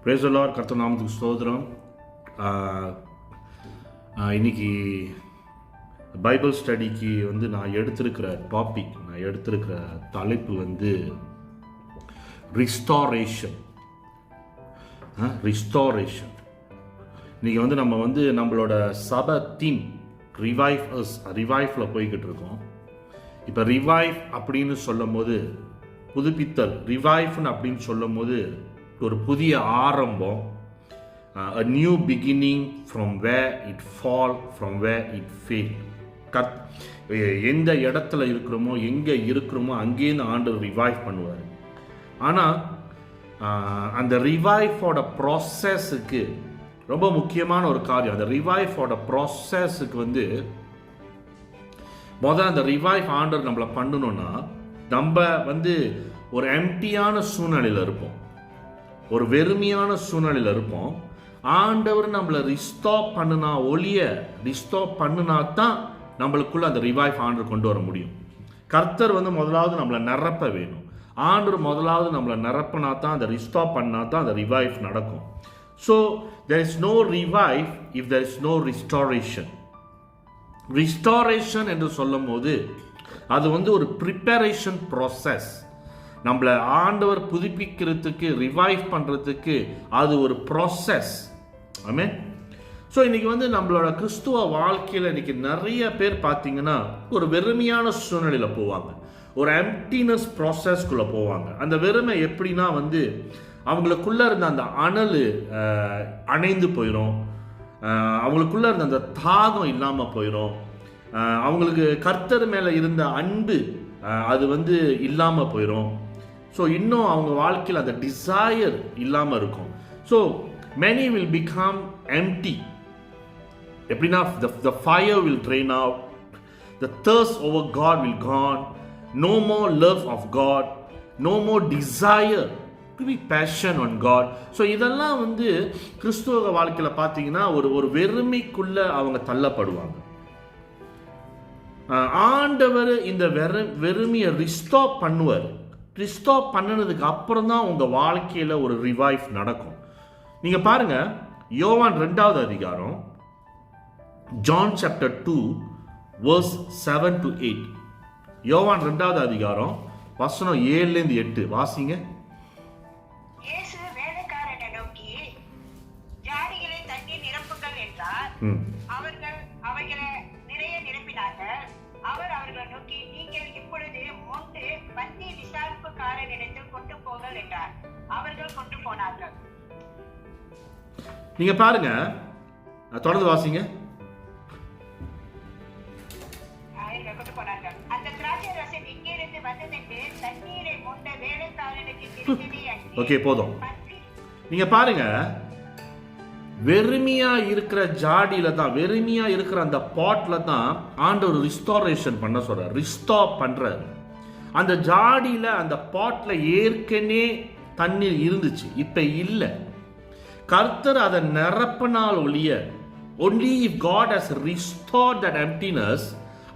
Praise the Lord. கர்த்தர் நாமத்துக்கு ஸ்தோத்திரம். இன்னைக்கு பைபிள் ஸ்டடிக்கு நான் எடுத்திருக்கிற டாபிக், நான் எடுத்திருக்கிற தலைப்பு ரிஸ்டாரேஷன். ரிஸ்டாரேஷன். இன்னைக்கு நம்ம நம்மளோட சபை தீம் ரிவைவ்ல போய்கிட்டு இருக்கோம். இப்போ ரிவைவ் அப்படின்னு சொல்லும் போது, புதுப்பித்தல், ரிவைவ்னு அப்படின்னு சொல்லும் போது ஒரு புதிய ஆரம்பம், a new beginning from where it fall, from where it failed. எந்த இடத்துல இருக்கிறோமோ, எங்கே இருக்கிறோமோ அங்கேருந்து ஆண்டவர் ரிவைவ் பண்ணுவார். ஆனால் அந்த ரிவைவோட ப்ராசஸுக்கு ரொம்ப முக்கியமான ஒரு காரியம். அந்த ரிவைவோட ப்ராசஸுக்கு முதல்ல அந்த ரிவைவ் ஆண்டவர் நம்மளை பண்ணணும்னா, நம்ம ஒரு எம்டியான சூழ்நிலையில் இருப்போம், ஒரு வெறுமையான சூழ்நிலையில் இருப்போம். ஆண்டவர் நம்மளை ரிஸ்டார் பண்ணினா தான் நம்மளுக்குள்ள அந்த ரிவைவ் ஆண்டவர் கொண்டு வர முடியும். கர்த்தர் முதலாவது நம்மளை நிரப்ப வேணும். ஆண்டவர் முதலாவது நம்மளை நிரப்பினா தான், அந்த ரிஸ்டார் பண்ணா தான் அந்த ரிவைவ் நடக்கும். So there is no revive if there is no restoration. ரிஸ்டாரேஷன் என்று சொல்லும் போது அது ஒரு ப்ரிப்பரேஷன் ப்ராசஸ். நம்மளை ஆண்டவர் புதுப்பிக்கிறதுக்கு, ரிவைவ் பண்ணுறதுக்கு அது ஒரு ப்ராசஸ். ஆமென். ஸோ இன்னைக்கு நம்மளோட கிறிஸ்துவ வாழ்க்கையில் இன்னைக்கு நிறைய பேர் பார்த்தீங்கன்னா ஒரு வெறுமையான சூழ்நிலையில் போவாங்க, ஒரு எம்டினஸ் ப்ராசஸ்குள்ளே போவாங்க. அந்த வெறுமை எப்படின்னா அவங்களுக்குள்ள இருந்த அந்த அனல் அணைந்து போயிடும், அவங்களுக்குள்ள இருந்த அந்த தாகம் இல்லாமல் போயிடும், அவங்களுக்கு கர்த்தர் மேலே இருந்த அன்பு அது இல்லாமல் போயிடும். ஸோ இன்னும் அவங்க வாழ்க்கையில் அந்த டிசையர் இல்லாமல் இருக்கும். So many will become empty. எப்படின்னா the fire will drain out, the thirst over God will gone, no more love of God, no more desire to be passion on God. So இதெல்லாம் கிறிஸ்துவ வாழ்க்கையில் பார்த்தீங்கன்னா ஒரு வெறுமைக்குள்ள அவங்க தள்ளப்படுவாங்க. ஆண்டவர் இந்த வெறுமையை ரிஸ்டார் பண்ணுவார். ரிஸ்டார் பண்ணினதுக்கு அப்புறம் தான் உங்க வாழ்க்கையில ஒரு ரிவைவ் நடக்கும். நீங்க பாருங்க, யோவான் 2வது அதிகாரம், ஜான் சாப்டர் 2 verse 7 to 8. யோவான் 2வது அதிகாரம் வசனம் 7 ல இருந்து 8 வாசிங்க. இயேசு வேலைக்காரனை நோக்கி, ஜாடிகளை தண்ணீர் நிரப்புங்கள் என்றார். அவர்கள் அவைகளை நிறைய நிரப்பினார்கள். அவர் அவர்களை நோக்கி, நீங்கள் இப்பொழுது மொண்டு பந்தி விசாரிப்புக்காரனிடத்தில் கொண்டு போங்கள் என்றார். அவர்கள் கொண்டு போனார்கள். நீங்க பாருங்க, தொடர்ந்து வாசிங்க. கொண்டு போனார்கள். அந்த திராட்சை ரசம் இங்கிருந்து வந்ததென்று தண்ணீரை மொண்ட வேலைக்காரனுக்கு தெரிந்ததே அன்றி. ஓகே, போதும். நீங்க பாருங்க, வெறுமையா இருக்கிற ஜாடியில தான், வெறுமையா இருக்கிற அந்த பாட்ல தான் ஆண்டவர் ரிஸ்டாரேஷன் பண்ண சொல்றார், ரிஸ்டார் பண்றாரு. அந்த ஜாடியில, அந்த பாட்ல ஏற்கனவே தண்ணீர் இருந்துச்சு, இப்ப இல்ல. கர்த்தர் அதை நிரப்பினால் ஒழிய, only if God has restored that emptiness,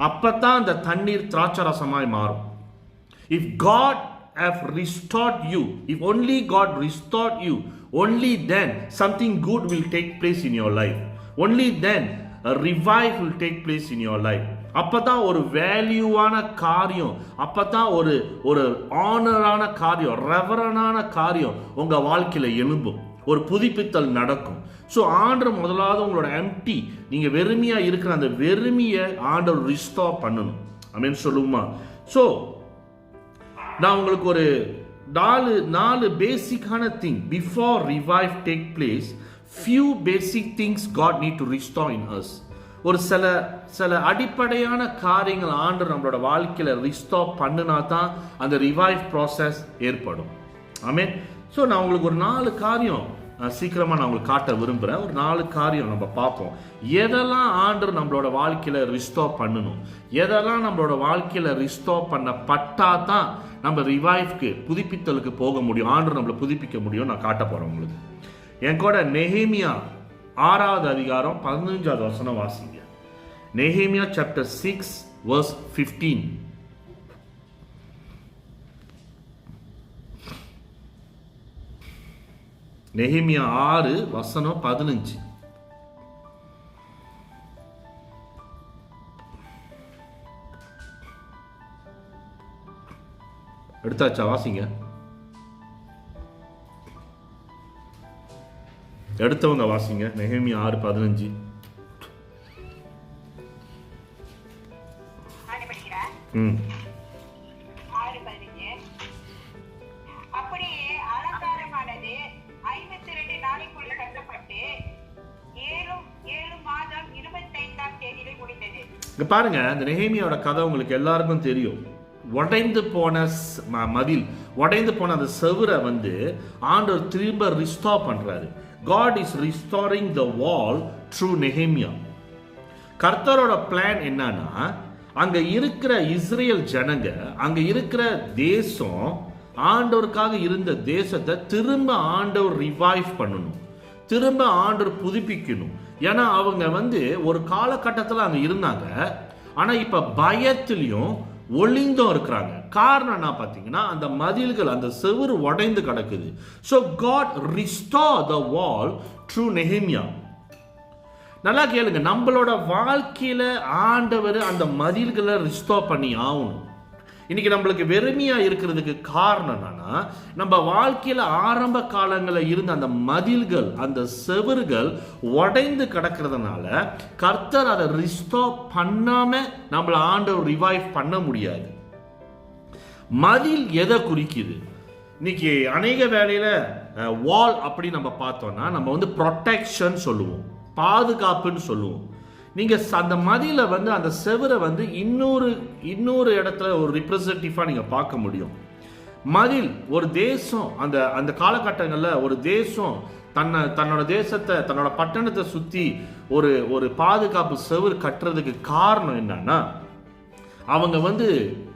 அப்பதான் அந்த தண்ணீர் திராட்சரசமாய் மாறும். If God have restored you, if only God restored you, only then something good will take place in your life. Only then a revive will take place in your life. அப்பதான் ஒரு வேல்யூவான காரியம், அப்பதான் ஒரு ஆனரான காரியம், ரெவரனான காரியம் உங்க வாழ்க்கையில எழும்பும், ஒரு புதுப்பித்தல் நடக்கும். ஸோ ஆண்டவர் முதலாவது உங்களோட எம்டி, நீங்க வெறுமையா இருக்கிற அந்த வெறுமையை ஆண்டவர் ரிஸ்டார் பண்ணணும். ஆமென் சொல்லுமா? ஸோ நான் உங்களுக்கு ஒரு நாலு பேசிக்கான thing before revive take place. Few basic things God need to restore in us. ஒரு சில அடிப்படையான காரியங்கள் ஆண்டவர் நம்மளோட வாழ்க்கையில ரிஸ்டார் பண்ணினா தான் அந்த ரிவைவ் ப்ராசஸ் ஏற்படும். ஆமென். ஸோ நான் உங்களுக்கு ஒரு 4 காரியம் சீக்கிரமாக நான் உங்களுக்கு காட்ட விரும்புகிறேன். ஒரு 4 காரியம் நம்ம பார்ப்போம். எதெல்லாம் ஆண்டவர் நம்மளோட வாழ்க்கையில் ரிஸ்டார் பண்ணணும், எதெல்லாம் நம்மளோட வாழ்க்கையில் ரிஸ்டார் பண்ணப்பட்டா தான் நம்ம ரிவைவ்க்கு, புதுப்பித்தலுக்கு போக முடியும், ஆண்டவர் நம்மளை புதுப்பிக்க முடியும். நான் காட்ட போகிறேன் உங்களுக்கு. என் கூட நெகேமியா 6வது அதிகாரம் 15வது வசனம் வாசிங்க. நெகேமியா சாப்டர் 6 verse 15. நெகேமியா 6:15. எடுத்தாச்சா? வாசிங்க. எடுத்தவங்க வாசிங்க. நெகேமியா 6:15. அப்படியே அலங்காரமானது 52 நாளைக்குள்ள கட்டப்பட்டு 7 மாதம் 25ஆம் தேதியிலே முடிந்தது. இங்க பாருங்க, இந்த நெகேமியாவோட கதை உங்களுக்கு எல்லாருக்கும் தெரியும். உடைந்து போன மதில், உடைந்து போன அந்த செவுரை ஆண்டவர் திரும்ப ரிஸ்டோர் பண்றாரு. God is restoring the wall through Nehemiah. கர்த்தரோட பிளான் என்னன்னா, அங்க இருக்கிற இஸ்ரேல் ஜனங்க, அங்க இருக்கிற தேசம், ஆண்டவருக்காக இருந்த தேசத்தை திரும்ப ஆண்டவர் ரிவைவ் பண்ணணும், திரும்ப ஆண்டவர் புதுப்பிக்கணும். ஏன்னா அவங்க ஒரு காலகட்டத்தில் அங்க இருந்தாங்க, ஆனா இப்ப பயத்திலையும் ஒளிந்தும் இருக்கிறாங்க. காரணம் என்ன பார்த்தீங்கன்னா, அந்த மதில்கள், அந்த செவுரு உடைந்து கிடக்குது. So God restore the wall through Nehemiah. நல்லா கேளுங்க, நம்மளோட வாழ்க்கையில ஆண்டவர் அந்த மதில்களை ரிஸ்டோர் பண்ணி ஆகணும். இன்னைக்கு நம்மளுக்கு வெறுமையா இருக்கிறதுக்கு காரணம் என்னன்னா, நம்ம வாழ்க்கையில ஆரம்ப காலங்களில் இருந்த அந்த மதில்கள், அந்த செவறுகள் உடைந்து கிடக்கிறதுனால கர்த்தர் அதை ரிஸ்டோர் பண்ணாம நம்மள ஆண்டவர் ரிவைவ் பண்ண முடியாது. மதில் எதை குறிக்குது? இன்னைக்கு அநேக வேலையில வால் அப்படி நம்ம பார்த்தோம்னா நம்ம ப்ரொடெக்ஷன் சொல்லுவோம், பாதுகாப்புன்னு சொல்லுவோம். நீங்க அந்த மதியில அந்த செவரை இன்னொரு இடத்துல ஒரு ரிப்ரசன்டேட்டிவா நீங்க பார்க்க முடியும். மதில் ஒரு தேசம், அந்த காலகட்டங்களில் ஒரு தேசம் தன்னோட தேசத்தை, தன்னோட பட்டணத்தை சுத்தி ஒரு பாதுகாப்பு செவர் கட்டுறதுக்கு காரணம் என்னன்னா, அவங்க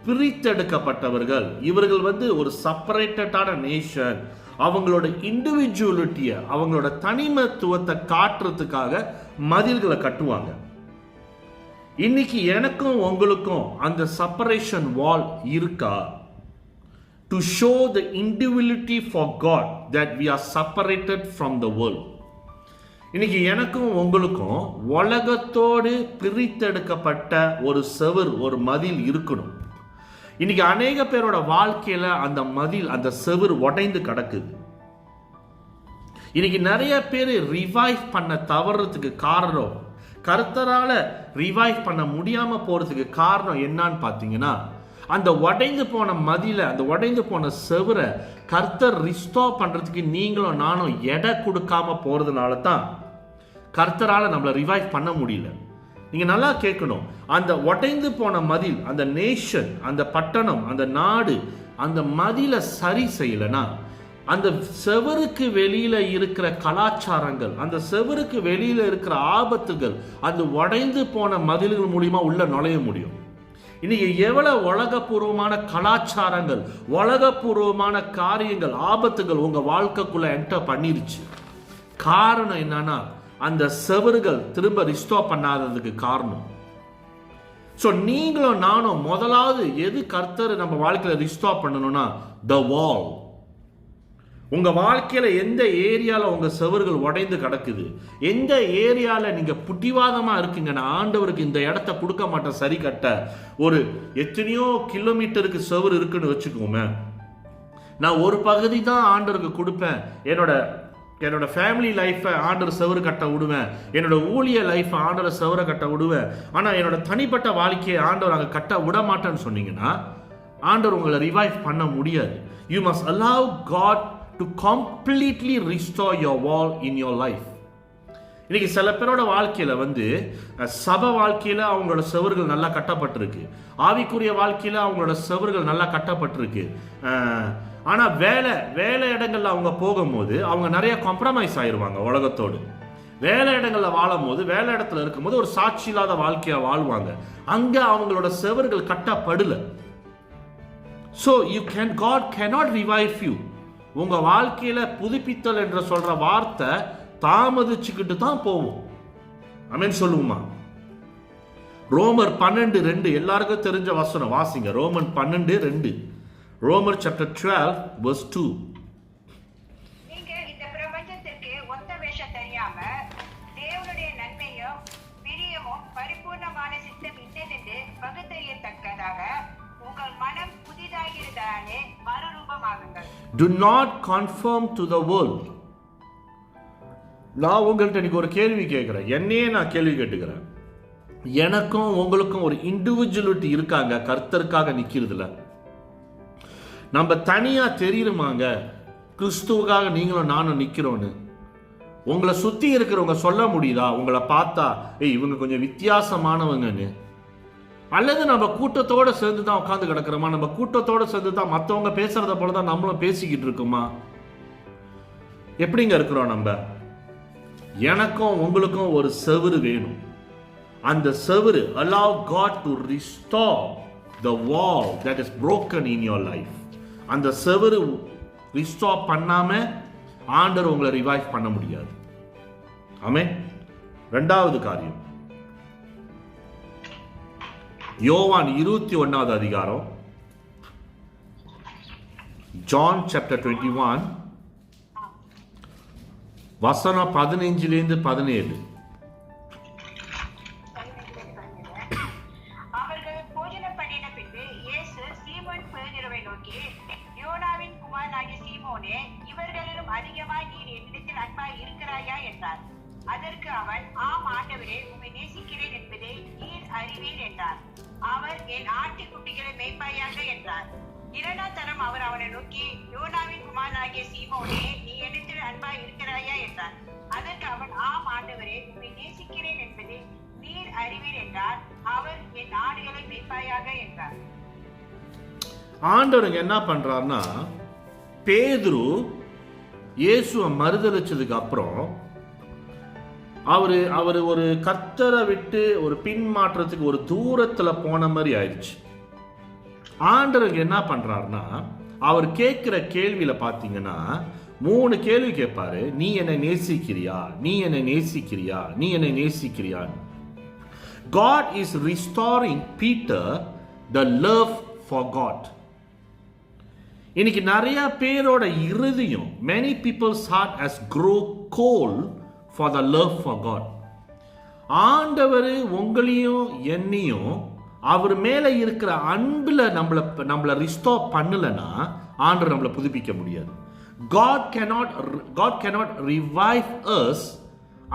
பிரித்தெடுக்கப்பட்டவர்கள், இவர்கள் ஒரு செப்பரேட்டடான நேஷன். அவங்களோட இண்டிவிஜுவலிட்டியை, அவங்களோட தனிமத்துவத்தை காட்டுறதுக்காக மதில்களை கட்டுவாங்க. இன்னைக்கு எனக்கும் உங்களுக்கும் அந்த செப்பரேஷன் வால் இருக்கா? To show the individuality for God that we are separated from the world. இன்னைக்கு எனக்கும் உங்களுக்கும் உலகத்தோடு பிரித்தெடுக்கப்பட்ட ஒரு செவர், ஒரு மதில் இருக்கணும். இன்னைக்கு அநேக பேரோட வாழ்க்கையில அந்த மதில், அந்த செவர் உடைந்து கிடக்குது. இன்னைக்கு நிறைய பேர் ரிவைவ் பண்ண தவறதுக்கு காரணம், கர்த்தரால ரிவைவ் பண்ண முடியாம போறதுக்கு காரணம் என்னன்னு பாத்தீங்கன்னா, அந்த உடைந்து போன மதில, அந்த உடைந்து போன செவரை கர்த்தர் ரிஸ்டோர் பண்றதுக்கு நீங்களும் நானும் எடை கொடுக்காம போறதுனால தான் கர்த்தரால நம்மளை ரிவைவ் பண்ண முடியல. நீங்க நல்லா கேட்கணும், அந்த உடைந்து போன மதில், அந்த நேஷன், அந்த பட்டணம், அந்த நாடு, அந்த மதில சரி செய்யலனா, அந்த செவருக்கு வெளியில இருக்கிற கலாச்சாரங்கள், அந்த செவருக்கு வெளியில இருக்கிற ஆபத்துகள் அந்த உடைந்து போன மதில்கள் மூலியமா உள்ள நுழைய முடியும். இன்னைக்கு எவ்வளவு உலகப்பூர்வமான கலாச்சாரங்கள், உலகப்பூர்வமான காரியங்கள், ஆபத்துகள் உங்க வாழ்க்கைக்குள்ள என்டர் பண்ணிருச்சு. காரணம் என்னன்னா, அந்த செவறுகள் திரும்ப ரிஸ்டோர் பண்ணாததுக்கு காரணம். ஸோ நீங்களும் நானும் முதலாவது எது கர்த்தர் நம்ம வாழ்க்கையில ரிஸ்டோர் பண்ணணும்னா, த வால். உங்க வாழ்க்கையில எந்த ஏரியால உங்க செவறுகள் உடைந்து கிடக்குது, எந்த ஏரியால நீங்க புட்டிவாதமா இருக்குங்க, நான் ஆண்டவருக்கு இந்த இடத்த கொடுக்க மாட்டேன் சரி கட்ட, ஒரு எத்தனையோ கிலோமீட்டருக்கு செவரு இருக்குன்னு வச்சுக்கோமே, நான் ஒரு பகுதி தான் ஆண்டவருக்கு கொடுப்பேன், என்னோட ஃபேமிலி லைஃப்பை ஆண்டவர் செவரு கட்ட விடுவேன், என்னோட ஊழிய லைஃப்பை ஆண்டவர் செவரை கட்ட விடுவேன், ஆனால் என்னோட தனிப்பட்ட வாழ்க்கையை ஆண்டவர் அங்கே கட்ட விட மாட்டேன்னு சொன்னீங்கன்னா ஆண்டவர் உங்களை ரிவைவ் பண்ண முடியாது. You must allow God to completely restore your will in your life. இன்னைக்கு சில பேரோட வாழ்க்கையில சபை வாழ்க்கையில அவங்களோட செவர்கள் நல்லா கட்டப்பட்டிருக்கு, ஆவிக்குரிய வாழ்க்கையில அவங்களோட செவர்கள் நல்லா கட்டப்பட்டிருக்கு. ஆனா வேலை இடங்கள்ல அவங்க போகும்போது அவங்க நிறைய காம்ப்ரமைஸ் ஆயிடுவாங்க உலகத்தோடு. வேலை இடங்கள்ல வாழும் போது, வேலை இடத்துல இருக்கும்போது ஒரு சாட்சி இல்லாத வாழ்க்கையா வாழ்வாங்க. அங்க அவங்களோட செவர்கள் கட்டப்படல. So God cannot revive you. உங்க வாழ்க்கையில புதுப்பித்தல் என்று சொல்ற வார்த்தை தாமதிச்சுக்கிட்டு தான் போவோம். ஆமென் சொல்லுவோமா? ரோமர் 12:2 எல்லாருக்கும் தெரிஞ்ச வசனம், வாசிங்க. ரோமன் 12:2. Romans chapter 12 verse 2. நீங்கள் இந்த பிரபஞ்ச ஆவியினாலே மறுரூபமாகுங்கள். Do not conform to the world. நான் உங்கள்கிட்ட இன்னைக்கு ஒரு கேள்வி கேட்குறேன், என்னையே நான் கேள்வி கேட்டுக்கிறேன். எனக்கும் உங்களுக்கும் ஒரு இண்டிவிஜுவலிட்டி இருக்காங்க கர்த்தருக்காக நிற்கிறதுல. நம்ம தனியாக தெரியுமாங்க கிறிஸ்துவுக்காக நீங்களும் நானும் நிற்கிறோன்னு? உங்களை சுற்றி இருக்கிறவங்க சொல்ல முடியுதா உங்களை பார்த்தா இவங்க கொஞ்சம் வித்தியாசமானவங்கன்னு? அல்லது நம்ம கூட்டத்தோடு சேர்ந்து தான் உட்காந்து கிடக்கிறோமா? நம்ம கூட்டத்தோடு சேர்ந்து தான் மற்றவங்க பேசுறத போல தான் நம்மளும் பேசிக்கிட்டு இருக்கோமா? எப்படிங்க இருக்கிறோம் நம்ம? எனக்கும் உங்களுக்கும் ஒரு செவுரு வேணும். அந்த செவுரு allow God to restore the wall that is broken in your life. அந்த செவுரு ரிஸ்டோர் பண்ணாம ஆண்டவர் உங்களை ரிவைவ் பண்ண முடியாது. ஆமென். இரண்டாவது காரியம், யோவான் 21வது அதிகாரம், ஜான் சாப்டர் 21 வசனம் 15 17. அவர்கள் போஜனம் பண்ணின பின்பு இயேசு சீமோன் பேதுருவை நோக்கி, யோனாவின் குமாரனாகிய சீமோனே, இவர்களிலும் அதிகமாய் நீர் என்னிடத்தில் அன்பாய் இருக்கிறாயா என்றார். அதற்கு அவன், ஆம் ஆண்டவரே, உம்மை நேசிக்கிறேன் என்பதை நீர் அறிவீர் என்றார். அவர், என் ஆட்டுக்குட்டிகளை மேய்ப்பாயாக என்றார். இரண்டாம் தரம் அவர் அவனை நோக்கி, யோனாவின் குமாரனாகிய சீமோனே, நீ என்னிடத்தில் அன்பாய் இருக்கிறாயா என்றார். அதற்கு அவன், ஆம் ஆண்டவரே, உம்மை நேசிக்கிறேன் என்பதை நீர் அறிவீர் என்றார். அவர், என் ஆடுகளை மேய்ப்பாயாக என்றார். ஆண்டவருங்க என்ன பண்றாருன்னா, பேதுரு இயேசுவை மறுதலிச்சதுக்கு அப்புறம் அவரு ஒரு கர்த்தரை விட்டு ஒரு பின்மாற்றத்துக்கு ஒரு தூரத்துல போன மாதிரி ஆயிடுச்சு. ஆண்டவருக்கு என்ன பண்றாருன்னா, அவர் கேட்கிற கேள்வியில பாத்தீங்கன்னா 3 கேள்வி கேட்பாரு. நீ என்னை நேசிக்கிறியா, நீ என்னை நேசிக்கிறியா, நீ என்னை நேசிக்கிறியா. God is restoring Peter the love for God. இன்னைக்கு நிறைய பேரோட இருதயம், many people's heart has grown cold for the love for God. ஆண்டவர் உங்களையும் என்னையும் அவர் மேல இருக்கிற அன்புல நம்மள ரிஸ்டோர் பண்ணலனா ஆண்டவர் நம்மளை புதுப்பிக்க முடியாது. God cannot revive us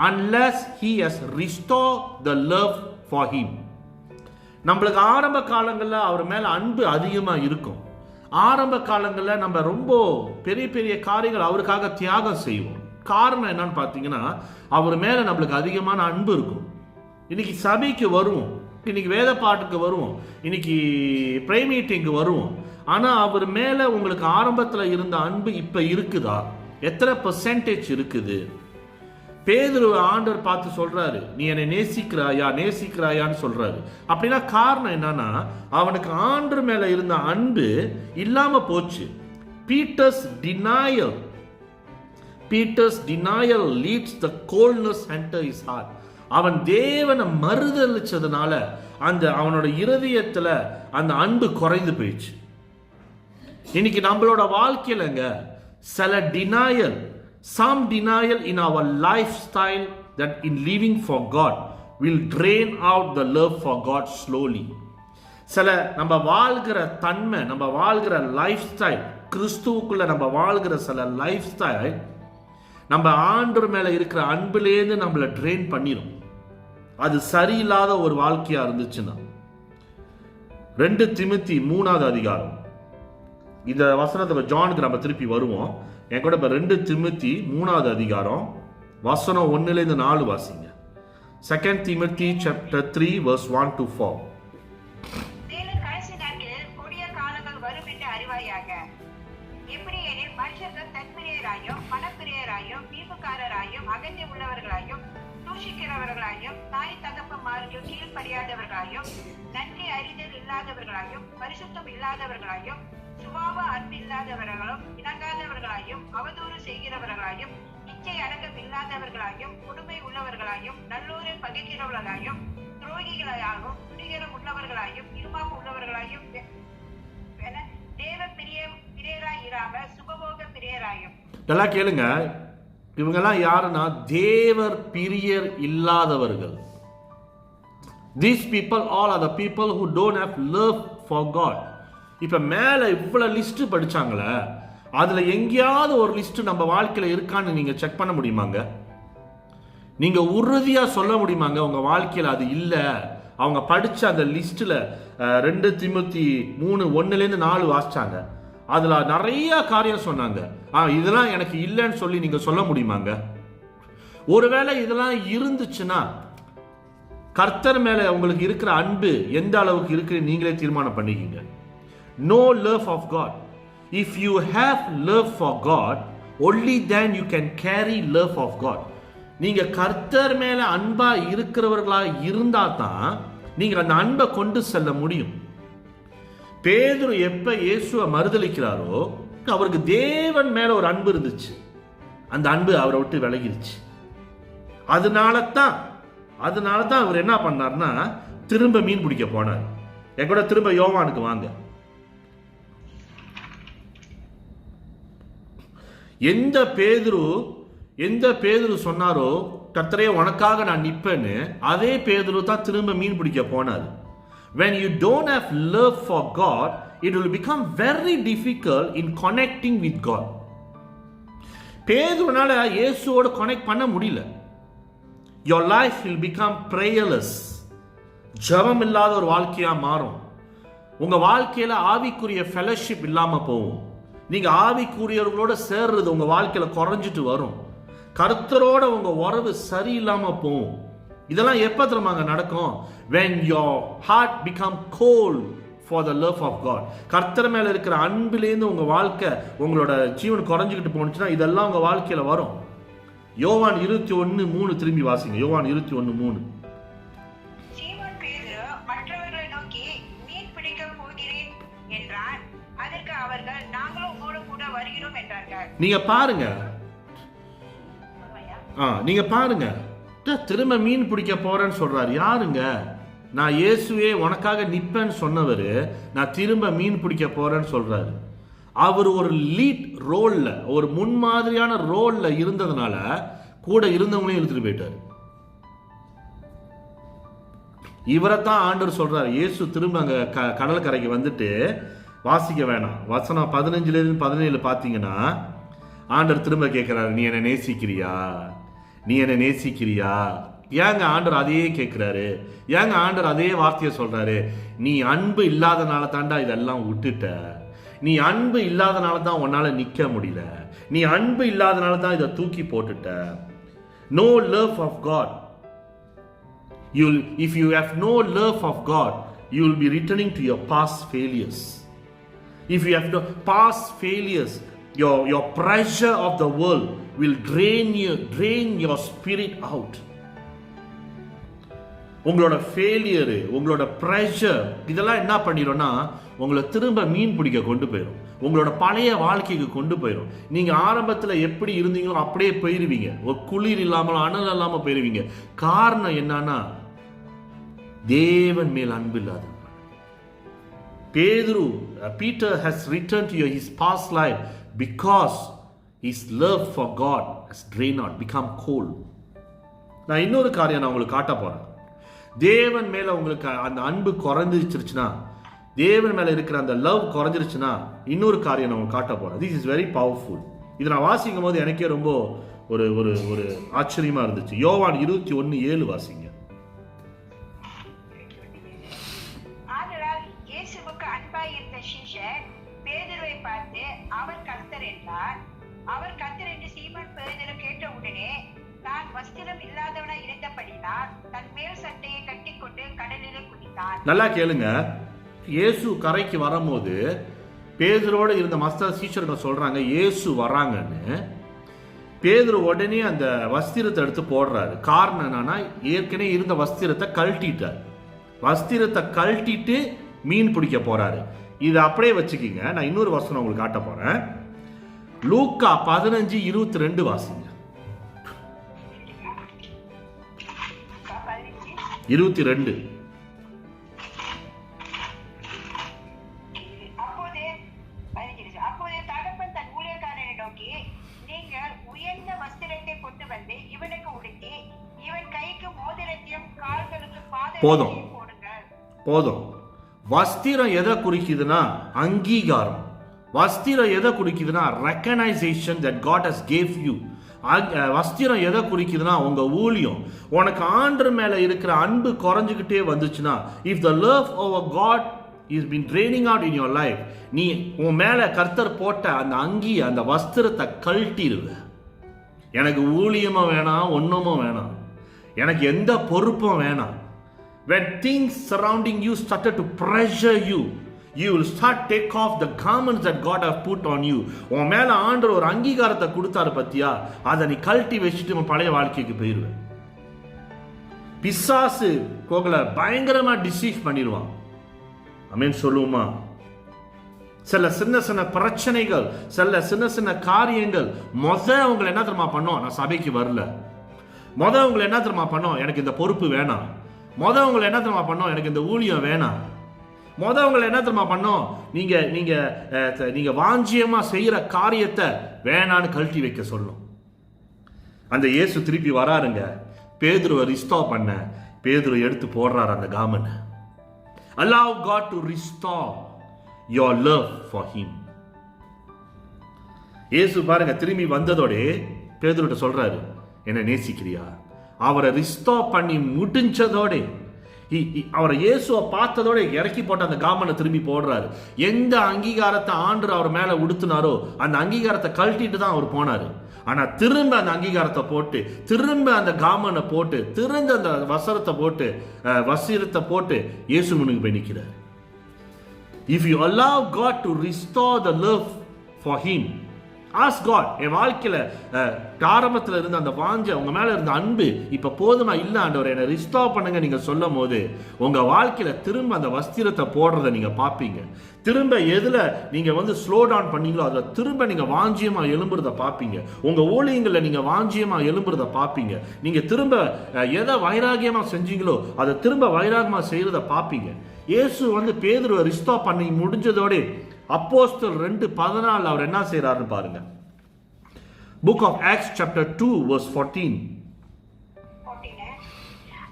unless he has restored the love for him. நம்மளுக்கு ஆரம்ப காலங்களில் அவர் மேல அன்பு அதிகமா இருக்கும். ஆரம்ப காலங்களில் நம்ம ரொம்ப பெரிய பெரிய காரியங்கள் அவருக்காக தியாகம் செய்வோம். காரணம் என்னன்னு பார்த்தீங்கன்னா, அவர் மேல நம்மளுக்கு அதிகமான அன்பு இருக்கும். இன்னைக்கு சபைக்கு வருவோம், இன்னைக்கு வேத பாட்டுக்கு வருவோம், இன்னைக்கு ப்ரே மீட்டிங்கு வருவோம். ஆனா அவர் மேல உங்களுக்கு ஆரம்பத்தில் இருந்த அன்பு இப்ப இருக்குதா? எத்தனை பெர்சன்டேஜ் இருக்குது? பேதுரு ஆண்டவர் பார்த்து சொல்றாரு, நீ என்னை நேசிக்கிறாயான்னு சொல்றாரு. அப்படின்னா காரணம் என்னன்னா, அவனுக்கு ஆண்டவர் மேல இருந்த அன்பு இல்லாம போச்சு. Peter's denial leads the coldness enter his heart. அவன் தேவனை மறுதலிச்சதுனால அவனோட இருதயத்துல அந்த அன்பு குறைந்து போயிடுச்சு. இன்னைக்கு நம்மளோட வாழ்க்கையிலங்க சில some denial in our lifestyle that in living for God will drain out the love for God slowly. சில நம்ம வாழ்கிற தன்மை, நம்ம வாழ்கிற லைஃப் ஸ்டைல், கிறிஸ்துவுக்குள்ள நம்ம வாழ்கிற சில லைஃப் ஸ்டைல் நம்ம ஆண்டவர் மேல இருக்கிற அன்புலேருந்து நம்மளை ட்ரெயின் பண்ணிடும். அது சரியில்லாத ஒரு வாழ்க்கையா இருந்துச்சுன்னா. 2 திமோத்தி 3வது அதிகாரம், இந்த வசனத்தை ஜானுக்கு நம்ம திருப்பி வருவோம். என் கூட 2 திமோத்தி 3வது அதிகாரம் வசனம் 1-4 வாசிங்க. 2 Timothy chapter 3 verse 1 to 4. கடைசி நாட்களில் கொடிய காலங்கள் வரும் என்று அறிவாயாக. எப்படியெனில் மனுஷர்கள் தன்பிரியராயும் பணப்பிரியராயும் வீம்புக்காரராயும் அகந்தை உள்ளவர்களாயும் தூஷிக்கிறவர்களாயும் தாய் தகப்பன்மாருக்கு கீழ்ப்படியாதவர்களாயும் நன்றி அறிதல் இல்லாதவர்களாயும் பரிசுத்தம் இல்லாதவர்களாயும் சுபாவ அன்பு இல்லாதவர்களும் இணங்காதவர்களாயும் அவதூறு செய்கிறவர்களாயும் இச்சை அடக்கம் இல்லாதவர்களாயும் கொடுமை உள்ளவர்களாயும் நல்லூரை பகைக்கிறவர்களாயும் துரோகிகளாகவும் துணிகரம் உள்ளவர்களாயும் இருமாப்பு உள்ளவர்களாயும் தேவ பிரியராய் இராம சுபபோக பிரியராயும். நல்லா கேளுங்க, இவங்கெல்லாம் யாருன்னா தேவர் பிரியர் இல்லாதவர்கள். These people all are the people who don't have love for God. இப்ப மேல இவ்வளவு லிஸ்ட் படிச்சாங்களே, அதுல எங்கேயாவது ஒரு லிஸ்ட் நம்ம வாழ்க்கையில இருக்கான்னு நீங்க செக் பண்ண முடியுமாங்க? நீங்க உறுதியா சொல்ல முடியுமாங்க உங்க வாழ்க்கையில அது இல்ல? அவங்க படிச்ச அந்த லிஸ்ட்ல 2 தீமோத்தி 3:1-4 வாசிச்சாங்க. அதுல நிறைய காரியம் சொன்னாங்க. இதெல்லாம் எனக்கு இல்லைன்னு சொல்லி நீங்க சொல்ல முடியுமாங்க? ஒருவேளை இதெல்லாம் இருந்துச்சுன்னா கர்த்தர் மேல உங்களுக்கு இருக்கிற அன்பு எந்த அளவுக்கு இருக்கு நீங்களே தீர்மானம் பண்ணிக்கிங்க. No love of God. If you have love for God, only then you can carry love of God. நீங்க கர்த்தர் மேல அன்பா இருக்கிறவர்களா இருந்தா தான் நீங்க அந்த அன்பை கொண்டு செல்ல முடியும். பேதுரு எப்ப இயேசுவை மறுதலிக்கிறாரோ அவருக்கு தேவன் மேல ஒரு அன்பு இருந்துச்சு. அந்த அன்பு அவரை விட்டு விலகிருச்சு. அதனால தான் அவர் என்ன பண்ணார்னா திரும்ப மீன் பிடிக்க போனார். என் கூட திரும்ப யோவானுக்கு வாங்க. எந்த பேதுரு சொன்னாரோ கர்த்தரே உனக்காக நான் நிப்பேன்னு, அதே பேதுரு தான் திரும்ப மீன் பிடிக்க போனார். When you don't have love for God, it will become very difficult in connecting with God. பேதுருனால இயேசுவோட கனெக்ட் பண்ண முடியல. Your life will become prayerless. ஜெபம் இல்லாத ஒரு வாழ்க்கையா மாறும். உங்க வாழ்க்கையில ஆவிக்குரிய ஃபெலோஷிப் இல்லாம போகும். நீங்க ஆவிக்குரியவர்களோட சேர்றது உங்க வாழ்க்கையில குறைஞ்சிட்டு வரும். கர்த்தரோட உங்க உறவு சரியில்லாம போகும். இதெல்லாம் எப்ப தெரியுமாங்க நடக்கும்? When your heart become cold for the love of God. கர்த்தர் மேல இருக்கிற அன்பிலேருந்து உங்க வாழ்க்கை உங்களோட ஜீவன் குறைஞ்சிக்கிட்டு போனுச்சுன்னா இதெல்லாம் உங்க வாழ்க்கையில வரும். யோவான் 21:3 திரும்பி வாசிங்க. யோவான் 21:3. சீமோன் பேதுரு மற்றவர்களை நோக்கி மீன் பிடிக்க போகிறேன் என்றான். அதற்கு அவர்கள் நாங்களும் உங்களோடு கூட வருகிறோம் என்றார்கள். நீங்க பாருங்க திரும்ப மீன் பிடிக்க போறேன்னு சொல்றாரு. யாருங்க? நான் இயேசுவே உனக்காக நிப்பேன்னு சொன்னவர் நான் திரும்ப மீன் பிடிக்க போறேன்னு சொல்றாரு. அவர் ஒரு லீட் ரோல்ல, ஒரு முன்மாதிரியான ரோல்ல இருந்ததுனால கூட இருந்தவங்களையும் இழுத்துட்டு போயிட்டாரு. இவரைத்தான் ஆண்டவர் சொல்றாரு. இயேசு திரும்ப அங்க கடல் கரைக்கு வந்துட்டு வாசிக்க வேணாம், வசனம் 15-17 பார்த்தீங்கன்னா ஆண்டவர் திரும்ப கேட்கிறாரு, நீ என்ன நேசிக்கிறியா? ஏங்க ஆண்டவர் அதையே கேட்கிறாரு? ஏங்க ஆண்டவர் அதே வார்த்தையை சொல்றாரு? நீ அன்பு இல்லாதனால தாண்டா இதெல்லாம் விட்டுட்ட. நீ அன்பு இல்லாதனால தான் உன்னால நிக்க முடியல. நீ அன்பு இல்லாதனால தான் இதை தூக்கி போட்டுட்ட. No love of God. If you have no love of God, you will be returning to your past failures. If you have no past failures, your pressure of the world will drain your spirit out. உங்களோட failure, உங்களோட pressure இதெல்லாம் என்ன பண்ணிடும்னா உங்களை திரும்ப மீன் பிடிக்க கொண்டு போயிடும். உங்களோட பழைய வாழ்க்கைக்கு கொண்டு போயிடும். நீங்க ஆரம்பத்தில் எப்படி இருந்தீங்களோ அப்படியே போயிருவீங்க. ஒரு குளிர் இல்லாமல் அனல் இல்லாமல் போயிருவீங்க. காரணம் என்னன்னா தேவன் மேல் அன்பு இல்லாத. Peter has returned to his past life because his love for God has drained out, become cold. நான் இன்னொரு காரியம் நான் உங்களுக்கு காட்ட போறேன். தேவன் மேல உங்களுக்கு அந்த அன்பு குறைஞ்சிருச்சுன்னா, தேவன் மேல இருக்கிற அந்த லவ் குறைஞ்சிருச்சுன்னா இன்னொரு காரியம் நான் உங்களுக்கு காட்ட போறேன். This is very powerful. இதை நான் வாசிக்கும் போது எனக்கே ரொம்ப ஒரு ஒரு ஒரு ஆச்சரியமா இருந்துச்சு. யோவான் 21:7 வாசிங்க. அவர் கர்த்தர் என்று சீமோன் பேதுரு கேட்ட உடனே தான் வஸ்திரம் இல்லாதவனாய் இருந்தபடியால் தன் மேல் சட்டையை கட்டிக்கொண்டு கடலிலே குதித்தான். நல்லா கேளுங்க. இயேசு கரைக்கு வரும்போது பேதுருவோட இருந்த மற்ற சீஷர்கள் சொல்றாங்க இயேசு வராங்கன்னு. பேதுரு உடனே அந்த வஸ்திரத்தை எடுத்து போடுறாரு. காரணம் என்னன்னா ஏற்கனவே இருந்த வஸ்திரத்தை கழட்டிட்டார். வஸ்திரத்தை கழட்டிட்டு மீன் பிடிக்க போறாரு. இதை அப்படியே வச்சுக்கிங்க. நான் இன்னொரு வசனம் உங்களுக்கு காட்ட போறேன். லூக்கா 15:22 வாசிங்க. 22. அப்போதே தகப்பன் தன் ஊழியக்காரனை நோக்கி, நீங்கள் உயர்ந்த வஸ்திரத்தை கொண்டு வந்து இவனுக்கு உடுத்தி இவன் கைக்கு மோதிரத்தையும் கால்களுக்கு பாதத்தையும் போடுங்கள். போதும். வஸ்திரம் எதை குறிக்குதுன்னா அங்கீகாரம். வஸ்திரம் எதை குறிக்குதுன்னா recognisation that God has gave you. வஸ்திரம் எதை குறிக்குதுன்னா உங்க ஊழியம். உனக்கு ஆண்டவர் மேல இருக்கிற அன்பு குறைஞ்சுக்கிட்டே வந்துச்சுன்னா, if the love of God is been draining out in your life, நீ உன் மேல கர்த்தர் போட்ட அந்த அங்கி அந்த வஸ்திரத்தை கழட்டிடுவ. எனக்கு ஊழியமும் வேணாம், ஒண்ணுமும் வேணாம், எனக்கு எந்த பொறுப்பும் வேணாம். When things surrounding you started to pressure you, you will start take off the garments that God have put on you. உன் மேல ஆண்டவர் ஒரு அங்கீகாரத்தை கொடுத்தாரு பத்தியா, அதை நீ கழட்டி வச்சுட்டு உன் பழைய வாழ்க்கைக்கு போயிருவ. பிசாசு கோகல பயங்கரமா டிசீவ் பண்ணிடுவான். ஆமென் சொல்லுவோமா? சில சின்ன சின்ன பிரச்சனைகள், சில சின்ன சின்ன காரியங்கள் உங்களை என்ன தெரியுமா பண்ணோம்? நான் சபைக்கு வரல. உங்களை என்ன தெரியுமா பண்ணோம்? எனக்கு இந்த பொறுப்பு வேணாம். உங்களை என்ன தெரியுமா பண்ணோம்? எனக்கு இந்த ஊழியம் வேணாம். உங்களை என்ன தெரியுமா பண்ணோம்? நீங்க வாஞ்சியமா செய்யற காரியத்தை வேணான்னு கழட்டி வைக்க சொல்லும். அந்த இயேசு திருப்பி வராருங்க. பேதுருவை ரிஸ்டோர் பண்ண பேதுரு எடுத்து போடுறாரு அந்த காமனை. Allow God to restore your love for him. இயேசு பாருங்க திரும்பி வந்ததோட பேதுருட்ட சொல்றாரு, என்ன நேசிக்கிறியா? அவரை ரிஸ்டோர் பண்ணி முடிஞ்சதோட, அவரை இயேசுவை பார்த்ததோட இறக்கி போட்ட அந்த காமனை திரும்பி போடுறாரு. எந்த அங்கீகாரத்தை ஆண்டவர் அவர் மேல உடுத்தினாரோ அந்த அங்கீகாரத்தை கழட்டிட்டு தான் அவர் போனாரு. ஆனா திரும்ப அந்த அங்கீகாரத்தை போட்டு, திரும்ப அந்த காமனை போட்டு, திரும்ப அந்த வஸ்திரத்தை போட்டு இயேசு முன்னுக்கு போய் நிற்கிறார். If you allow God to restore the love for him, ask God. என் வாழ்க்கையில ஆரம்பத்தில் இருந்த அந்த வாஞ்ச, உங்க மேல இருந்த அன்பு இப்ப போதுமா இல்ல ஆண்டவரே என்னை ரிஸ்டோர் பண்ணுங்க நீங்க சொல்லும் போது, உங்க வாழ்க்கையில திரும்ப அந்த வஸ்திரத்தை போடுறத நீங்க பாப்பீங்க. திரும்ப எதுல நீங்க ஸ்லோ டவுன் பண்ணீங்களோ அதுல திரும்ப நீங்க வாஞ்சியமா எழும்புறத பாப்பீங்க. உங்க ஊழியங்கள்ல நீங்க வாஞ்சியமா எழும்புறத பாப்பீங்க. நீங்க திரும்ப எதை வைராகியமா செஞ்சீங்களோ அதை திரும்ப வைராகியமா செய்யறத பாப்பீங்க. இயேசு பேதுருவை ரிஸ்டோர் பண்ணி முடிஞ்சதோட அப்போஸ்தலர் 2:14 அவர் என்ன செய்யறாருன்னு பாருங்க. Book of Acts chapter 2 verse 14.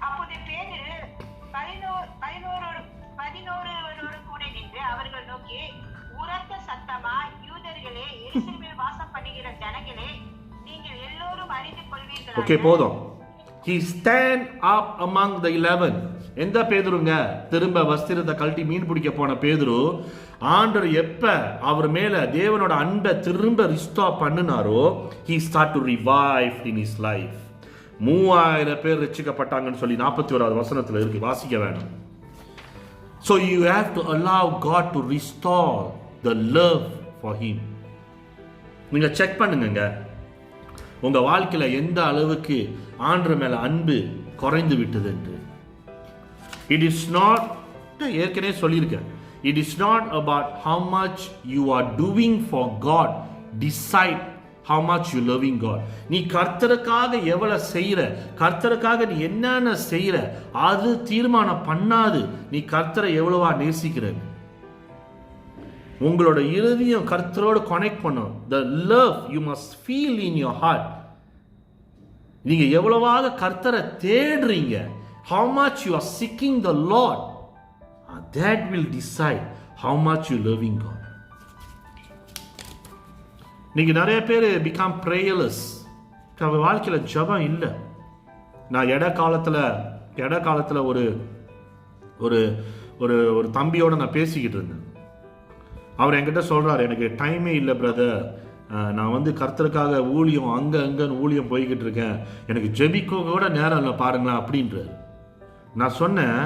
அப்போது பேதுரு 11 கூட நின்று அவர்கள் நோக்கி, உரத்த சத்தமாய், யூதர்களே, எருசலேமில் வாசம் பண்ணுகிற ஜனங்களே, நீங்கள் எல்லோரும் அறிந்து கொள்வீர்கள். ஓகே போதும். He stand up among the 11. எந்த பேதுருங்க? திரும்ப வஸ்திரத்தை கழட்டி மீன் பிடிக்க போன பேதுரு. ஆண்டவர் எப்ப அவர் மேல தேவனோட அன்பை திரும்ப restore பண்ணினாரோ, he start to revive in his life. 3000 பேர் ரட்சிக்கப்பட்டாங்கன்னு சொல்லி 41வது வசனத்துல இருக்கு, வாசிக்க வேணும். So you have to allow God to restore the love for him. நீங்க செக் பண்ணுங்க உங்க வாழ்க்கையில எந்த அளவுக்கு ஆண்டவர் மேல அன்பு குறைந்து விட்டது என்று. It is not, ஏற்கனவே சொல்லியிருக்கேன், it is not about how much you are doing for God. Decide how much you loving God. நீ கர்த்தருக்காக எவ்வளவு செய்யற, கர்த்தருக்காக நீ என்னென்ன செய்யற, அது தீர்மானம் பண்ணாது நீ கர்த்தரை எவ்வளவா நேசிக்கிற. உங்களோட இருதயம் கர்த்தரோடு கனெக்ட் பண்ணும். The love you must feel in your heart. நீங்க எவ்வளவாக கர்த்தரை தேடுறீங்க, how much you are seeking the Lord, that will decide how much you loving God. நீங்க நிறைய பேர் become prayerless. வாழ்க்கையில ஜெபம் இல்லை. நான் இட காலத்துல ஒரு ஒரு ஒரு தம்பியோட நான் பேசிக்கிட்டு இருந்தேன். அவர் என்கிட்ட சொல்றாரு, எனக்கு டைமே இல்லை பிரதர், நான் கர்த்தருக்காக ஊழியம் அங்கன்னு ஊழியம் போய்கிட்டு இருக்கேன், எனக்கு ஜெபிக்க கூட நேரம் இல்லை பாருங்களேன் அப்படின்றாரு. நான் சொன்னேன்,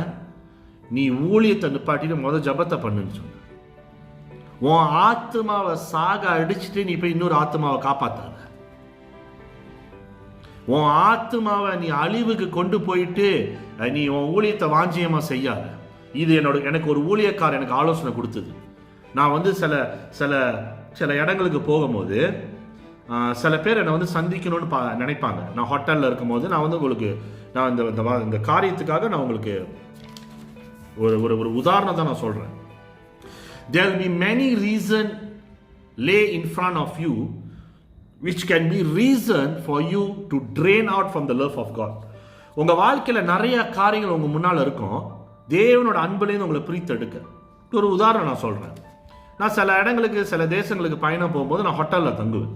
நீ ஊழியத்தை நிப்பாட்டிட்டு ஜபத்தை பண்ணுன்னு சொன்ன. உன் ஆத்மாவை சாக அடிச்சுட்டு நீ போய் இன்னொரு ஆத்மாவை காப்பாத்தாத. உன் ஆத்மாவை நீ அழிவுக்கு கொண்டு போயிட்டு நீ உன் ஊழியத்தை வாஞ்சியமா செய்யாத. இது எனக்கு ஒரு ஊழியக்காரர் எனக்கு ஆலோசனை கொடுத்தது. நான் சில சில சில இடங்களுக்கு போகும்போது சில பேர் என்னை சந்திக்கணும்னு நினைப்பாங்க. நான் ஹோட்டலில் இருக்கும்போது நான் உங்களுக்கு நான் இந்த காரியத்துக்காக நான் உங்களுக்கு ஒரு உதாரணம் தான் நான் சொல்றேன். There will be many reasons lay in front of you which can be reason for you to drain out from the love of God. உங்க வாழ்க்கையில நிறைய காரியங்கள் உங்க முன்னால இருக்கும், தேவனோட அன்புலேருந்து உங்களை பிரித்தெடுக்க. ஒரு உதாரணம் நான் சொல்கிறேன். நான் சில இடங்களுக்கு சில தேசங்களுக்கு பயணம் போகும்போது நான் ஹோட்டலில் தங்குவேன்.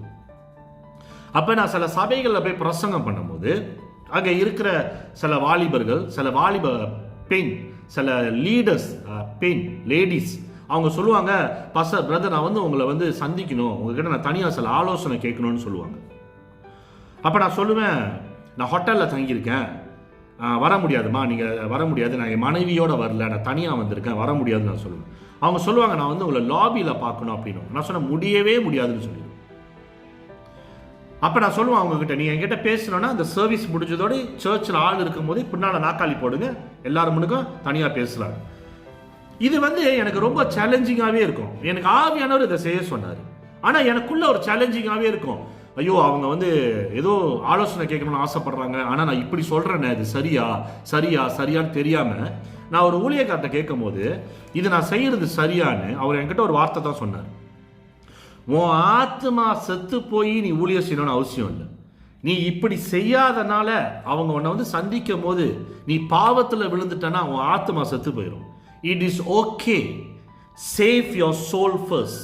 அப்போ நான் சில சபைகளில் போய் பிரசங்கம் பண்ணும்போது அங்கே இருக்கிற சில வாலிபர்கள், சில வாலிப பெண், சில லீடர்ஸ் பெண் லேடிஸ் அவங்க சொல்லுவாங்க, பாஸ்டர் பிரதர் நான் வந்து உங்களை வந்து சந்திக்கணும், உங்ககிட்ட நான் தனியாக சில ஆலோசனை கேட்கணும்னு சொல்லுவாங்க. அப்போ நான் சொல்லுவேன், நான் ஹோட்டலில் தங்கியிருக்கேன், வர முடியாதுமா, நீங்கள் வர முடியாது, நான் என் மனைவியோடு வரல, நான் தனியாக வந்திருக்கேன், வர முடியாதுன்னு நான் சொல்லுவேன். அவங்க சொல்லுவாங்க, நான் வந்து உங்களை லாபியில் பார்க்கணும் அப்படின்னு. நான் சொன்னேன், முடியவே முடியாதுன்னு சொல்லிடுவேன். அப்போ நான் சொல்லுவேன் அவங்ககிட்ட, நீங்கள் என்கிட்ட பேசணுன்னா அந்த சர்வீஸ் முடிஞ்சதோடு சர்ச்சில் ஆள் இருக்கும் போது பின்னால் நாக்காளி போடுங்க, எல்லாரும் முன்னுக்கும் தனியாக பேசலாம். இது வந்து எனக்கு ரொம்ப சேலஞ்சிங்காகவே இருக்கும். எனக்கு ஆவியானவர் இதை செய்ய சொன்னார். ஆனால் எனக்குள்ள ஒரு சேலஞ்சிங்காகவே இருக்கும். ஐயோ அவங்க வந்து ஏதோ ஆலோசனை கேட்கணும்னு ஆசைப்படுறாங்க, ஆனால் நான் இப்படி சொல்கிறேன்னே, இது சரியான்னு தெரியாமல் நான் ஒரு ஊழியக்கார்ட்ட கேட்கும் போது இது நான் செய்கிறது சரியான்னு அவர் என்கிட்ட ஒரு வார்த்தை தான் சொன்னார். உன் ஆத்மா செத்து போய் நீ ஊழியம் செய்யணும்னு அவசியம் இல்லை. நீ இப்படி செய்யாதனால அவங்க உன்னை வந்து சந்திக்கும் போது நீ பாவத்தில் விழுந்துட்டனா உன் ஆத்மா செத்து போயிடும். It is okay, save your soul first.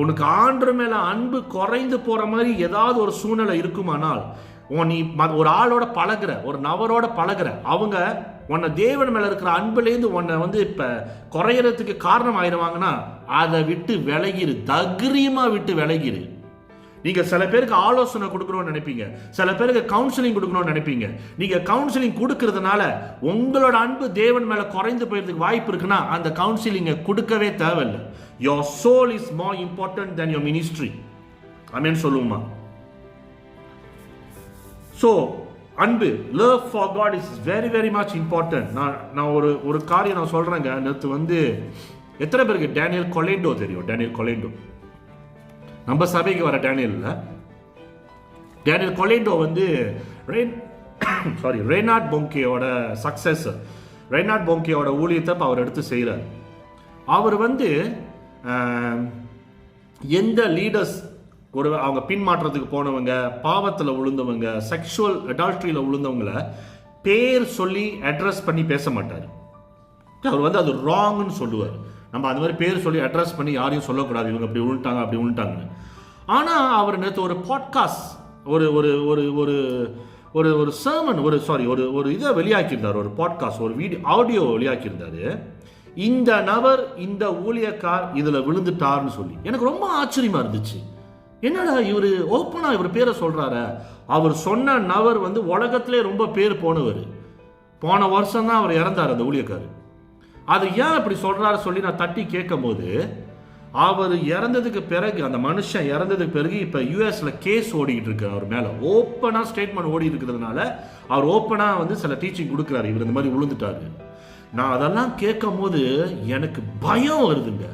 உனக்கு ஆண்டவர் மேல அன்பு குறைந்து போற மாதிரி ஏதாவது ஒரு சூழ்நிலை இருக்குமானால், நீ ஒரு ஆளோட பழகுற, ஒரு நபரோட பழகுற, அவங்க உன்னை தேவன் மேல இருக்கிற அன்புலேருந்து உன்னை வந்து இப்ப குறையறதுக்கு காரணம் ஆயிடுவாங்கன்னா அதை விட்டு விலகிரு, தைரியமா விட்டு விலகிரு. நீங்க சில பேருக்கு ஆலோசனை கொடுக்கணும்னு நினைப்பீங்க, சில பேருக்கு கவுன்சிலிங் கொடுக்கணும்னு நினைப்பீங்க. நீங்க கவுன்சிலிங் கொடுக்கறதுனால உங்களோட அன்பு தேவன் மேல குறைந்து போயிறதுக்கு வாய்ப்பு இருக்குன்னா அந்த கவுன்சிலிங்கை கொடுக்கவே தேவையில்லை. Your soul is more important than your ministry. ஆமென் சொல்லுமா? So அன்பு, love for God is very very much important. நான் ஒரு காரியம் நான் சொல்றேங்க. நேற்று வந்து எத்தனை பேருக்கு டேனியல் கொலேண்டோ தெரியும்? டேனியல் கொலேண்டோ நம்ம சபைக்கு வர டேனியல் கொலேண்டோ வந்து ரெய்னார்ட் பொங்கேயோட சக்சஸர், ரெய்னார்ட் பொங்கேயோட ஊழியத்தை அவர் எடுத்து செய்கிறார். அவர் வந்து எந்த லீடர்ஸ் அவங்க பின்மாற்றத்துக்கு போனவங்க, பாவத்தில் விழுந்தவங்க, செக்ஷுவல் அடால்ட்ரியில் விழுந்தவங்கள பேர் சொல்லி அட்ரஸ் பண்ணி பேச மாட்டார். அவர் வந்து அது ராங்னு சொல்லுவார். நம்ம அந்த மாதிரி பேர் சொல்லி அட்ரஸ் பண்ணி யாரையும் சொல்லக்கூடாது, இவங்க அப்படி விழுந்துட்டாங்க. ஆனால் அவர் நேற்று ஒரு பாட்காஸ்ட், ஒரு ஒரு ஒரு ஒரு ஒரு ஒரு சர்மன் ஒரு இதை வெளியாக்கியிருந்தார், ஒரு பாட்காஸ்ட், ஒரு ஆடியோ வெளியாக்கியிருந்தாரு. இந்த நபர், இந்த ஊழியக்கார் இதில் விழுந்துட்டார்னு சொல்லி எனக்கு ரொம்ப ஆச்சரியமா இருந்துச்சு. என்னடா இவர் ஓப்பனா இவர் பேரை சொல்றாரு. அவர் சொன்ன நபர் வந்து உலகத்திலே ரொம்ப பேர் போனவர். போன வருஷம் தான் அவர் இறந்தார் அந்த ஊழியக்கார். அது ஏன் இப்படி சொல்றாரு சொல்லி நான் தட்டி கேட்கும் போது, அவர் இறந்ததுக்கு பிறகு, அந்த மனுஷன் இறந்ததுக்கு பிறகு இப்போ யூஎஸ்ல கேஸ் ஓடிக்கிட்டு இருக்கு அவர் மேல. ஓப்பனா ஸ்டேட்மெண்ட் ஓடி இருக்கிறதுனால அவர் ஓப்பனா வந்து சில டீச்சிங் கொடுக்குறாரு, இவர் இந்த மாதிரி விழுந்துட்டாரு. நான் அதெல்லாம் கேட்கும் போது எனக்கு பயம் வருதுங்க.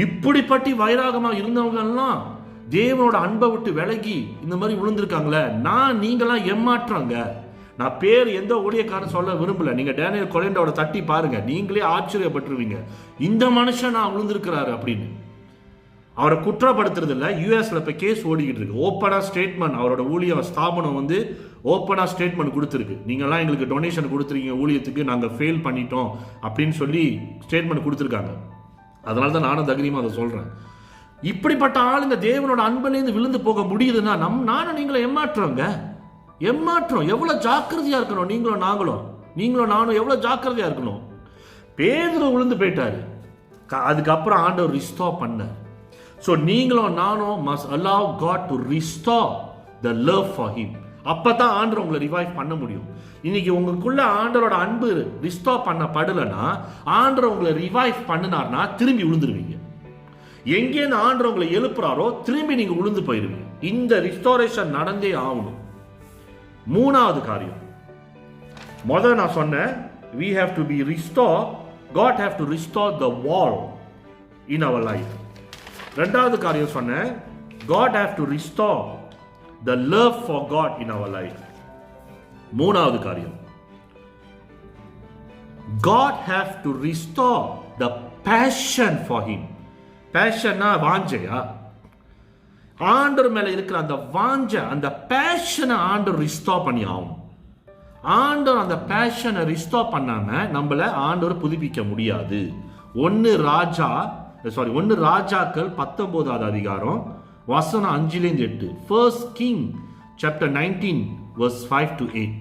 இப்படிப்பட்ட வைராகமா இருந்தவங்க எல்லாம் தேவனோட அன்பை விட்டு விலகி இந்த மாதிரி விழுந்திருக்காங்களே. நீங்களாம் ஏமாற்றங்க. நான் பேர் எந்த ஊழியக்காரன் சொல்ல விரும்பல. நீங்க டேனியல் கொலேண்டோட தட்டி பாருங்க, நீங்களே ஆச்சரியப்பட்டுருவீங்க. இந்த மனுஷன் நான் விழுந்திருக்கிறாரு அப்படின்னு. அவரை குற்றப்படுத்துறது இல்லை. யூஎஸ்ல இப்ப கேஸ் ஓடிக்கிட்டு இருக்கு. ஓப்பனா ஸ்டேட்மெண்ட், அவரோட ஊழிய ஸ்தாபனம் வந்து ஓப்பனா ஸ்டேட்மெண்ட் கொடுத்துருக்கு. நீங்கெல்லாம் எங்களுக்கு டொனேஷன் கொடுத்துருக்கீங்க ஊழியத்துக்கு, நாங்கள் ஃபெயில் பண்ணிட்டோம் அப்படின்னு சொல்லி ஸ்டேட்மெண்ட் கொடுத்துருக்காங்க. அதனால தான் நானும் தைரியமா அதை சொல்றேன். இப்படிப்பட்ட ஆளுங்க தேவனோட அன்புலேருந்து விழுந்து போக முடியுதுன்னா நானும் நீங்களும் ஏமாற்றம். எவ்வளவு ஜாக்கிரதையா இருக்கணும். நீங்களும் நானும் எவ்வளவு ஜாக்கிரதையா இருக்கணும். பேதுரு விழுந்து போயிட்டாரு, அதுக்கப்புறம் ஆண்டவர் ரிஸ்டோர் பண்ணார். ஸோ நீங்களும் நானும் must allow God to restore the love for him. அப்பதான் ஆண்டவர் உங்களை ரிவைவ் பண்ண முடியும். இன்னைக்கு உங்களுக்குள்ள ஆண்டவரோட அன்பு ரிஸ்டோர் பண்ணப்படலைன்னா, ஆண்டவர் உங்களை ரிவைவ் பண்ணினார்னா திரும்பி விழுந்துருவீங்க. எங்கேருந்து ஆண்டவர் உங்களை எழுப்புறாரோ திரும்பி நீங்க விழுந்து போயிருவீங்க. இந்த ரிஸ்டோரேஷன் நடந்தே ஆகணும். மூணாவது காரியம், முதல்ல நான் சொன்னேன், we have to be restored. God have to restore the wall in our life. ரெண்டாவது காரியம் சொன்னேன், God have to restore the love for God in our life. மூணாவது காரியம், God have to restore the passion for him. passionனா வாஞ்சையா? ஆண்டவர் மேல இருக்கிற அந்த வாஞ்சை, அந்த பேஷனை ஆண்டவர் ரிஸ்டோர் பண்ணி ஆகும். ஆண்டவர் அந்த பேஷனை ரிஸ்டோர் பண்ணாம நம்மள ஆண்டவர் புதுப்பிக்க முடியாது. ஒன்று ராஜாக்கள் 19வது அதிகாரம் வசனம் 5-8. 1 King chapter 19 verse 5 to 8.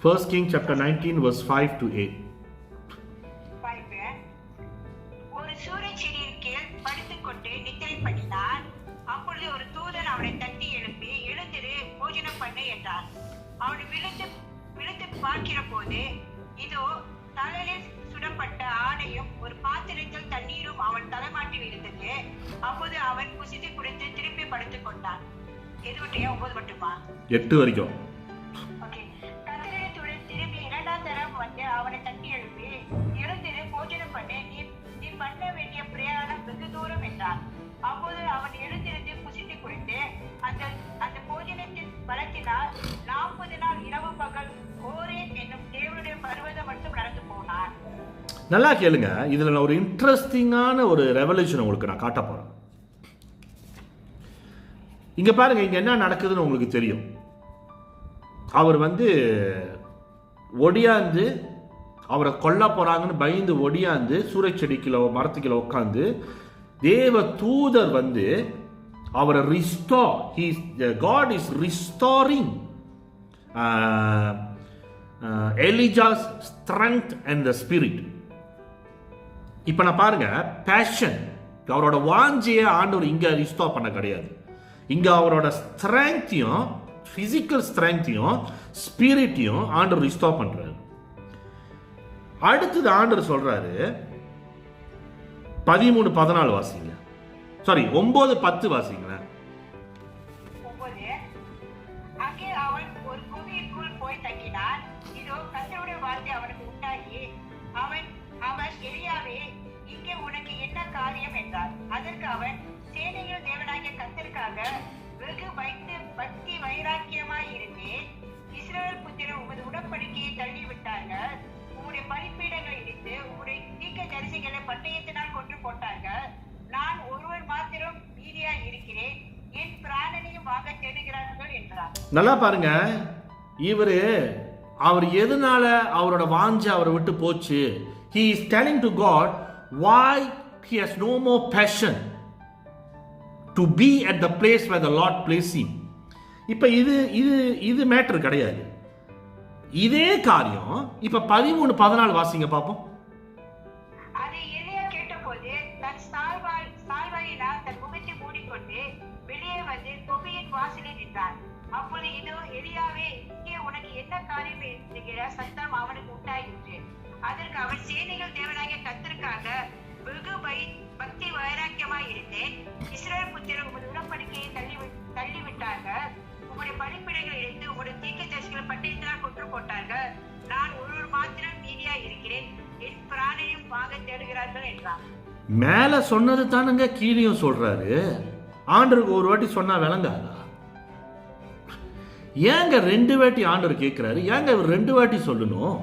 1 King chapter 19 verse 5 to 8. ஒரு சூரியச்செடியின் கீழ் படுத்துக்கொண்டு நித்திரை பண்ணினான். அப்பொழுது ஒரு தூதன் அவனை தட்டி எழுப்பி, எழுந்திரு, போஜனம் பண்ணு என்றார். அவன் விழுந்து பார்க்கிற போது, இதோ தலையில் சுடப்பட்ட ஆடையும் ஒரு பாத்திரத்தில் தண்ணீரும் அவன் தலைமாட்டி இருந்தது. அப்போது அவன் குசித்து குடித்து திரும்பி படுத்துக் கொண்டான். எது மட்டும் 9 மட்டுமா? 8 வரைக்கும். கதிரத்துடன் திரும்பி 2ஆம் தரம் வந்து அவனை தட்டி எழுப்பி, எழுந்திரு, போஜனம் பண்ணு, நீ பண்ண வேண்டிய பிரயாணம் வெகு தூரம் என்றான். அப்போது அவன் எழுந்திருந்து குசித்து குடித்து அந்த போஜனத்தின் பலத்தினால் 40 நாள் இரவு பகல் ஹோரேப் என்னும் தேவனுடைய பர்வதம் மட்டும் நடந்து போனான். நல்லா கேளுங்க, இதுல நான் ஒரு இன்ட்ரெஸ்டிங்கான ஒரு ரெவல்யூஷன் உங்களுக்கு நான் காட்ட போறேன். இங்க பாருங்க, இங்க என்ன நடக்குதுன்னு உங்களுக்கு தெரியும். அவர் ஒடியாந்து அவரை கொல்ல போறாங்கன்னு பயந்து ஒடியாந்து சூறைச்செடிக்குள்ள மரத்துக்குள்ள உட்காந்து தேவ தூதர் அவரை God is restoring Elijah's strength and the spirit. இப்ப நான் பாருங்க, பேஷன், அவரோட வாஞ்சியை ஆண்டவர் இங்க ரிஸ்டோர் பண்ண கிடையாது. இங்க அவரோட ஸ்ட்ரெங்த்தையும் பிசிக்கல் ஸ்ட்ரெங்த்தையும் ஸ்பிரிட்டையும் ஆண்டவர் ரிஸ்டோர் பண்றாரு. அடுத்தது ஆண்டவர் சொல்றாரு, 13-14 வாசிங்க. சாரி, 9-10 வாசிங்களேன். அங்கே அவன் ஒரு குகைக்குள் போய் தங்கினான். இதோ கர்த்தருடைய வார்த்தை அவனுக்கு உண்டாகி, அவன் எலியாவே, இங்கே உனக்கு என்ன காரியம் என்றார். அதற்கு அவன், சேனையில் தேவனாகிய கர்த்தருக்காக வெகு பக்தி வைராக்கியமாய் இருந்தேன். இஸ்ரவேல் புத்திரர் உமது உடன்படிக்கையை தள்ளிவிட்டார்கள். உங்களுடைய பலிபீடங்களை இடித்து உங்களுடைய தீர்க்கதரிசிகளை பட்டயத்தினால் கொன்று போட்டார்கள். நான் ஒருவர் மாத்திரம் மீதியாய் இருக்கிறேன். என் பிராணனையும் வாங்க தேடுகிறார்கள் என்றார். நல்லா பாருங்க, அவர் எதனால அவரோட வாஞ்சை அவரை விட்டு போச்சு? He is telling to God why he has no more passion to be at the place where the Lord placed him. இப்ப இது மேட்டர் கிடையாது. இதே காரியம் இப்ப 13-14 வாசிங்க பாப்போம். அதை எலியா கேட்டபோது தன் சால்வாயினால் தன் முகத்தை மூடிக்கொண்டு வெளியே வந்து கொபியின் வாசலில் நின்றான். அப்போது இதோ எலியாவே, இங்கே உனக்கு என்ன காரியம் என்கிற சத்தம் அவனுக்கு உண்டாயிற்று. அதற்கு அவன், சேனைகள் தேவனாகிய கர்த்தருக்காக வெகு பக்தி வைராக்கியமாய் இருந்தேன். இஸ்ரவேல் புத்திரர் உமது உடன்படிக்கையை தள்ளிவிட்டார்கள். உங்களுடைய பலிபீடங்களை இடித்து உங்களுடைய தீர்க்கதரிசிகளை பட்டயத்தினால் கொன்று போட்டார்கள். நான் ஒருவர் மாத்திரம் மீதியாய் இருக்கிறேன். என் பிராணையும் வாங்க தேடுகிறார்கள் என்றான். மேல சொன்னது தானுங்க கீழையும் சொல்றாரு. ஆண்டருக்கு ஒரு வாட்டி சொன்னா விளங்காதா? ஏங்க 2 வாட்டி ஆண்டவர் கேட்கிறாரு? ஏங்க இவர் 2 வாட்டி சொல்லணும்?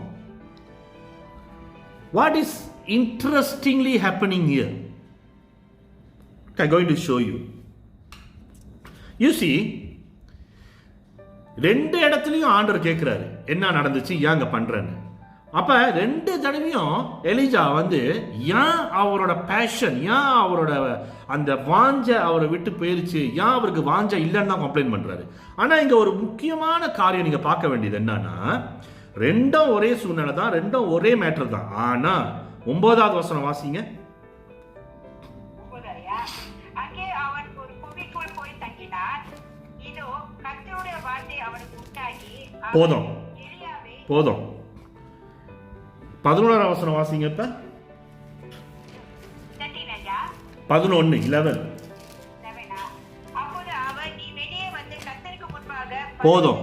What is interestingly happening here? I'm going to show you. You see, 2 இடத்துலையும் ஆண்டவர் கேட்கிறாரு, என்ன நடந்துச்சு, ஏங்க பண்றேன்னு. அப்ப 2 தடவையும் எலிஜா ஏன் அவரோட பேஷன், ஏன் அவரோட அந்த வாஞ்ச அவரை விட்டு போயிருச்சு, ஏன் அவருக்கு வாஞ்ச இல்லைன்னு தான் கம்ப்ளைண்ட் பண்றாரு. ஆனா இங்க ஒரு முக்கியமான காரியம் நீங்க பார்க்க வேண்டியது என்னன்னா, 2 ஒரே சூழ்நிலை தான், 2 ஒரே மேட்டர் தான். ஆனா 9வது வசனம் வாசிங்க. அங்கே அவன் ஒரு குகைக்குள் போய் தங்கினான். இதோ கர்த்தருடைய வார்த்தை அவனுக்கு உண்டாகி, போதும் 11வது வசனம் வாசிங்க. இப்ப 11 அப்போது அவன், நீ வெளியே வந்து கர்த்தருக்கு முன்பாக போதும்.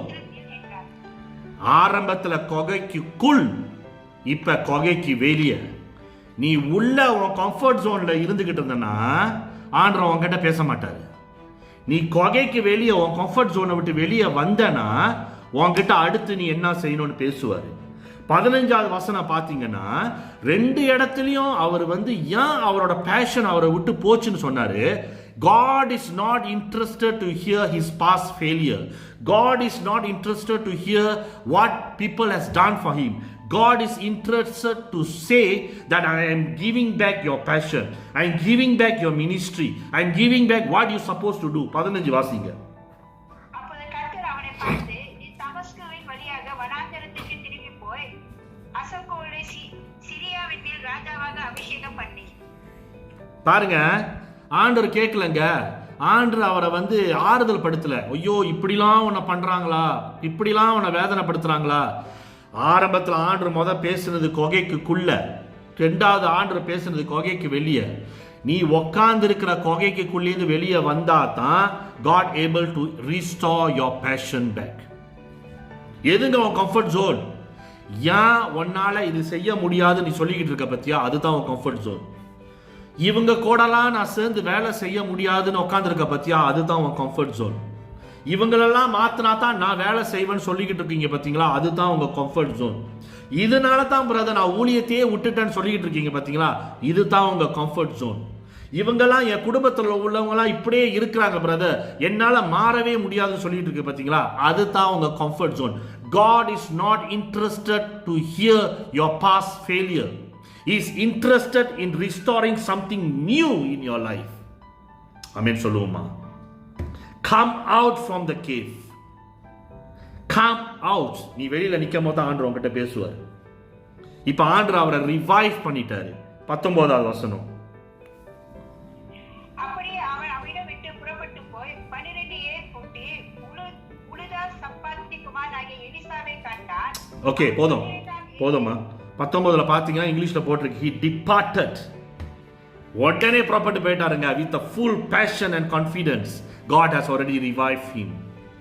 ஆரம்பத்துல கொகைக்குள், இப்ப கொகைக்கு வெளியே. நீ உள்ள உன் கம்ஃபர்ட் ஜோன்ல இருந்துகிட்டு இருந்தனா ஆண்டவர் உன்கிட்ட பேச மாட்டாரு. நீ கொகைக்கு வெளியே உன் கம்ஃபர்ட் ஜோனை விட்டு வெளியே வந்தனா உன்கிட்ட அடுத்து நீ என்ன செய்யணும்னு பேசுவாரு. 15வது வசனம் பாத்தீங்கன்னா 2 இடத்துலயும் அவர் ஏன் அவரோட பேஷன் அவரை விட்டு போச்சுன்னு சொன்னாரு. God is not interested to hear his past failure. God is not interested to hear what people has done for him. God is interested to say that I am giving back your passion. I am giving back your ministry. I am giving back what you supposed to do. 15 வாசிங்க. அப்பொழுது கர்த்தர் அவனை பார்த்து, நீ தமஸ்குவின் வழியாக வனாந்தரத்துக்கு திரும்பி போய் அசகோலை சிரியாவின் மேல் ராஜாவாக அபிஷேகம் பண்ணி. பாருங்க, ஆண்டவர் கேட்கலங்க. ஆண்டவர் அவரை ஆறுதல் படுத்தல. ஐயோ இப்படிலாம் உன்னை பண்றாங்களா, இப்படிலாம் உன்னை வேதனைப்படுத்துறாங்களா. ஆரம்பத்தில் ஆண்டவர் பேசுனது கொகைக்குள்ள, ரெண்டாவது ஆண்டவர் பேசுனது கொகைக்கு வெளியே. நீ உக்காந்து இருக்கிற கொகைக்குள்ளேருந்து வெளியே வந்தா தான் God able to restore your passion back. எதுங்க உன் கம்ஃபர்ட் ஜோன்? ஏன் உன்னால இது செய்ய முடியாது நீ சொல்லிக்கிட்டு இருக்க பத்தியா, அதுதான் உன் கம்ஃபர்ட் ஜோன். இவங்க கூடலாம் நான் சேர்ந்து வேலை செய்ய முடியாதுன்னு உட்காந்துருக்க பத்தியா, அதுதான் உன் கம்ஃபர்ட் ஜோன். இவங்களெல்லாம் மாத்தினா தான் நான் வேலை செய்வேன்னு சொல்லிக்கிட்டு இருக்கீங்க பார்த்தீங்களா, அதுதான் உங்க கம்ஃபர்ட் ஜோன். இதனால தான் பிரதர் நான் ஊழியத்தையே விட்டுட்டேன்னு சொல்லிக்கிட்டு இருக்கீங்க பார்த்தீங்களா, இதுதான் உங்க கம்ஃபர்ட் ஜோன். இவங்கெல்லாம் என் குடும்பத்தில் உள்ளவங்கலாம் இப்படியே இருக்கிறாங்க பிரதர், என்னால் மாறவே முடியாதுன்னு சொல்லிட்டு இருக்கு பார்த்தீங்களா, அதுதான் உங்க comfort zone. God is not interested to hear your past failure. He is interested in restoring something new in your life. Amen சொல்லுவோமா? Come out from the cave. Come out. நீ வெளியில நிக்கும் போது ஆண்டவர் உங்ககிட்ட பேசுவார். இப்ப ஆண்டவர் அவரை ரிவைவ் பண்ணிட்டாரு. 19வது வசனம். அப்படியே அவன் அவனிடம் விட்டு புறப்பட்டு போய் 12 ஏர் பூட்டி உழுதா சப்பாத்தி குமாரனாகிய எலிசாவை கண்டான். ஓகே, போதுமா? 19ல பாத்தீங்கன்னா இங்கிலீஷ்ல போட்டிருக்கு, he departed. உடனே புறப்பட்டு போயிட்டாருங்க. with a full passion and confidence. God has already revived him.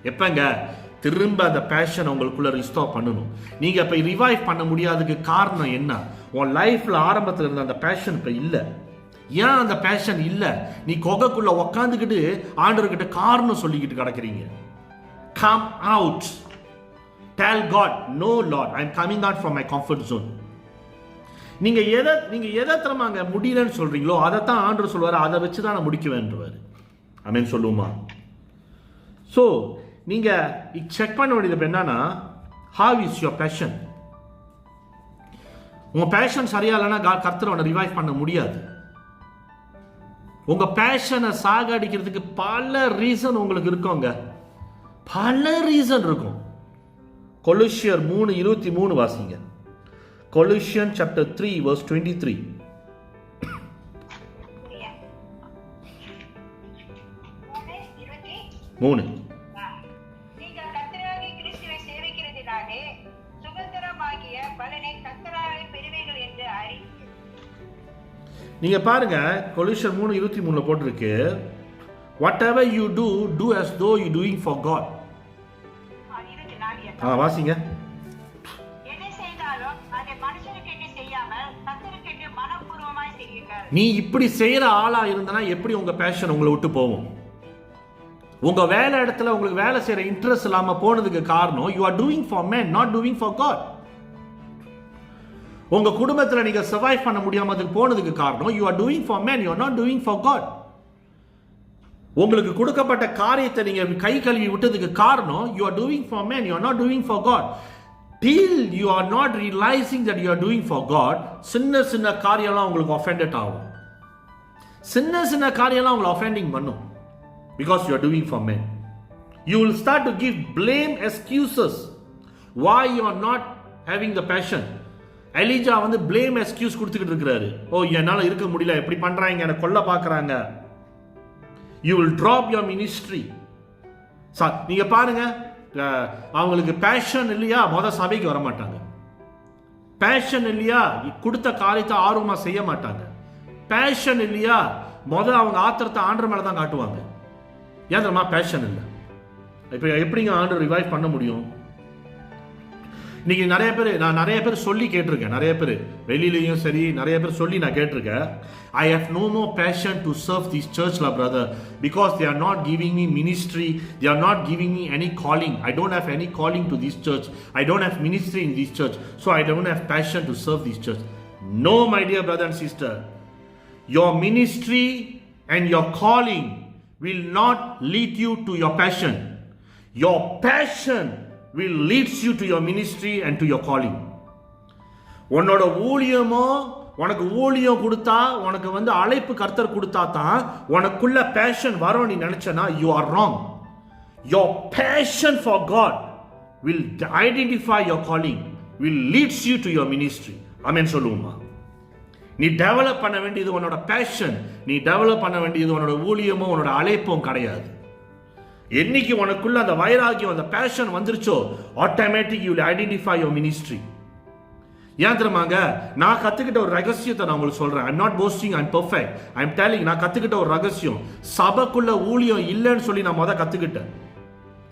எப்பங்க திரும்ப அந்த பேஷன் உங்களுக்குள்ள ரிஸ்டோர் பண்ணணும். நீங்க இப்ப ரிவைவ் பண்ண முடியாததுக்கு காரணம் என்ன? உன் லைஃப்ல ஆரம்பத்தில் இருந்த அந்த பேஷன் இப்ப இல்ல. ஏன் அந்த பேஷன் இல்ல? நீ கொகைக்குள்ள உக்காந்துக்கிட்டு ஆண்டவர்கிட்ட காரணம் சொல்லிக்கிட்டு கிடக்குறீங்க. Come out. Tell God, no Lord, I am coming out from my comfort zone. நீங்க எதை தரமாங்க முடியலன்னு சொல்றீங்களோ அதைத்தான் ஆண்டவர் சொல்வாரு, அதை வச்சு தான் நான் முடிக்குவேன்றவாரு. ஆமென் சொல்லுவோமா? ஸோ நீங்க செக் பண்ண வேண்டியது என்னன்னா, how is your passion? உங்க பேஷன் சரியா இல்லைன்னா கர்த்தர் உன்னை ரிவைவ் பண்ண முடியாது. உங்க பேஷனை சாகடிக்கிறதுக்கு பல ரீசன் உங்களுக்கு இருக்குங்க, பல ரீசன் இருக்கும். கொலோசியர் 3:23 வாசிங்க. Colossians chapter 3 verse 23. நீங்கள் கர்த்தராகிய கிறிஸ்துவை சேவிக்கிறதினாலே சுதந்திரமாகிய பலனை கர்த்தராலே பெறுவீர்கள் என்று அறிந்து. நீங்க பாருங்க, கொலோசியர் 3:23 போட்டிருக்கு, whatever you do, do as though you doing for God. வாசிங்க. நீ இப்படி செய்யற ஆளா இருந்தா எப்படி உங்க பேஷன் உங்களை விட்டு போகும்? உங்க வேலை இடத்துல உங்களுக்கு வேலை செய்யற இன்ட்ரெஸ்ட் இல்லாம போனதுக்கு காரணம் you are doing for men, not doing for God. உங்க குடும்பத்துல நீங்க சர்வைவ் பண்ண முடியாம அதுக்கு போனதுக்கு காரணம் you are doing for men, you are not doing for God. உங்களுக்கு கொடுக்கப்பட்ட காரியத்தை நீங்க கை கழுவி விட்டதுக்கு காரணம் you are doing for men, you are not doing for God. Till you are not realizing that you are doing for God, சின்ன காரியம்லாம் உங்களுக்கு offended ஆகும். சின்ன காரியம்லாம் உங்களை offending பண்ணும். Because you are doing for men. You will start to give blame excuses why you are not having the passion. Elijah blame excuse கொடுத்துக்கிட்டு இருக்கிறாரு. ஓ என்னால இருக்க முடியல, எப்படி பண்றாங்க, என்ன கொல்ல பார்க்கறாங்க. You will drop your ministry. நீங்க பாருங்க, அவங்களுக்கு பேஷன் இல்லையா சபைக்கு வர மாட்டாங்க. பேஷன் இல்லையா கொடுத்த காரியத்தை ஆர்வமா செய்ய மாட்டாங்க. பேஷன் இல்லையா அவங்க ஆத்திரத்தை ஆண்டவர் மேல தான் காட்டுவாங்க. ஏன் தெரியுமா? பேஷன் இல்லை. இப்போ எப்படிங்க ஆண்டவர் ரிவைவ் பண்ண முடியும்? இன்னைக்கு நான் நிறைய பேர் சொல்லி கேட்டிருக்கேன். நிறைய பேர் வெளியிலையும் சரி நிறைய பேர் சொல்லி நான் கேட்டிருக்கேன். I have no more passion to serve this church, la brother, because they are not giving me ministry. They are not giving me any calling. I don't have any calling to this church. I don't have ministry in this church. So I don't have passion to serve this church. No, my dear brother and sister. Your ministry and your calling will not lead you to your passion. Your passion will lead you to your ministry and to your calling. உன்னோட ஊழியமோ, உனக்கு ஊழியம் கொடுத்தா, உனக்கு வந்து அழைப்பு கர்த்தர் கொடுத்தா தான் உனக்குள்ள பேஷன் வரும் நீ நினைச்சனா, you are wrong. Your passion for God will identify your calling, will leads you to your ministry. ஆமென் சொல்லுவோமா? நீ டெவலப் பண்ண வேண்டியது உன்னோட பேஷன், நீ டெவலப் பண்ண வேண்டியது உன்னோட ஊழியமோ உன்னோட அழைப்பும் கிடையாது. என்னைக்கு உனக்குள்ள அந்த வைராகியம், அந்த பேஷன் வந்துருச்சோ, automatic you will identify your ministry. ஏன் தெரியுமாங்க, நான் கத்துக்கிட்ட ஒரு ரகசியத்தை நான் உங்களுக்கு சொல்றேன். I'm not boasting, I'm perfect, I'm telling. நான் கத்துக்கிட்ட ஒரு ரகசியம், சபைக்குள்ள ஊழியம் இல்லைன்னு சொல்லி நான் கத்துக்கிட்டேன்.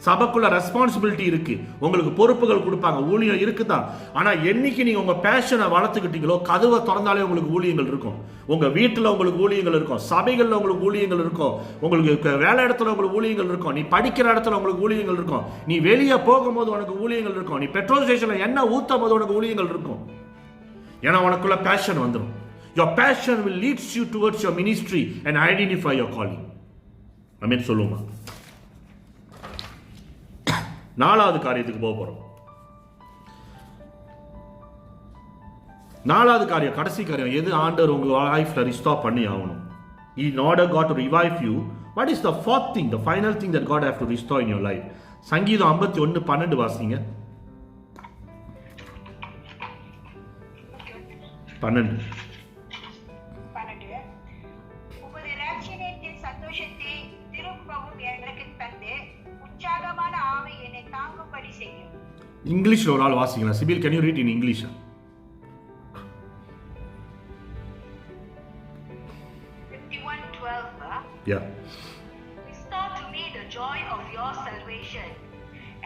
சபைக்குள்ள ரெஸ்பான்சிபிலிட்டி இருக்கு, உங்களுக்கு பொறுப்புகள் கொடுப்பாங்க, ஊழியம் இருக்குதான். ஆனா என்னைக்கு நீங்க உங்க பேஷனை வளர்த்துக்கிட்டீங்களோ, கதவை திறந்தாலே உங்களுக்கு ஊழியங்கள் இருக்கும். உங்க வீட்டுல உங்களுக்கு ஊழியங்கள் இருக்கும், சபைகள்ல உங்களுக்கு ஊழியங்கள் இருக்கும், உங்களுக்கு வேலை இடத்துல உங்களுக்கு ஊழியங்கள் இருக்கும், நீ படிக்கிற இடத்துல உங்களுக்கு ஊழியங்கள் இருக்கும், நீ வெளியே போகும்போது உனக்கு ஊழியங்கள் இருக்கும், நீ பெட்ரோல் ஸ்டேஷன்ல எண்ணெய் ஊத்தும் போது உனக்கு ஊழியங்கள் இருக்கும். ஏன்னா உனக்குள்ள பேஷன் வந்துடும். Your passion will lead you towards your ministry and identify your calling. ஆமென் சொல்லுமா? நாலாவது காரியத்துக்கு போக போறோம். நாலாவது காரியம், கடைசி காரியம், எது ஆண்டவர் உங்க லைஃப்ல ரிஸ்டோர் பண்ணி ஆகணும். In order God to revive you, what is the fourth thing, the final thing that God have to restore in your life? சங்கீதம் 51:12 வாசிங்க. 12. உமது இரட்சணியத்தின் சந்தோஷத்தை திரும்பவும் எனக்கு தந்து உற்சாகமான ஆவி என்னை தாங்கும்படி செய்யும். இங்கிலீஷ்ல ஒரு ஆள் வாசிங்களா? CIBIL, can you read in English? 51:12. Yeah. Restore to me the joy of your salvation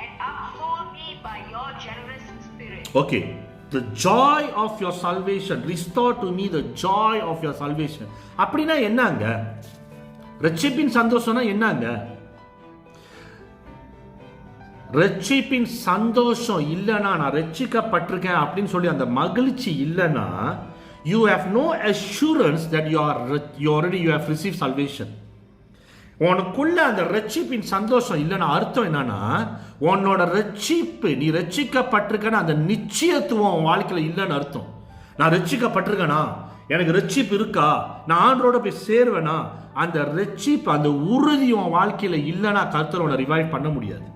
and uphold me by your generous spirit. Okay. The joy of your salvation. Restore to me the joy of your salvation. அப்படினா என்னங்க? ரட்சிப்பின் சந்தோஷம்னா என்னங்க? ரட்சிப்பின் சந்தோஷம் இல்லனா, நான் ரட்சிக்கப்பட்டிருக்கேன் அப்படின்னு சொல்லி அந்த மகிழ்ச்சி இல்லனா, you have no assurance that you have received salvation. உனக்குள்ள அந்த ரட்சிப்பின் சந்தோஷம் இல்லைன்னா அர்த்தம் என்னன்னா, உன்னோட ரட்சிப்பு, நீ ரட்சிக்கப்பட்டிருக்கனா அந்த நிச்சயத்துவம் உன் வாழ்க்கையில் இல்லைன்னு அர்த்தம். நான் ரட்சிக்கப்பட்டிருக்கேனா, எனக்கு ரட்சிப்பு இருக்கா, நான் ஆண்டரோட போய் சேருவேனா, அந்த ரட்சிப்பு, அந்த உறுதி உன் வாழ்க்கையில் இல்லைன்னா கர்த்தர் உன்னை ரிவைவ் பண்ண முடியாது.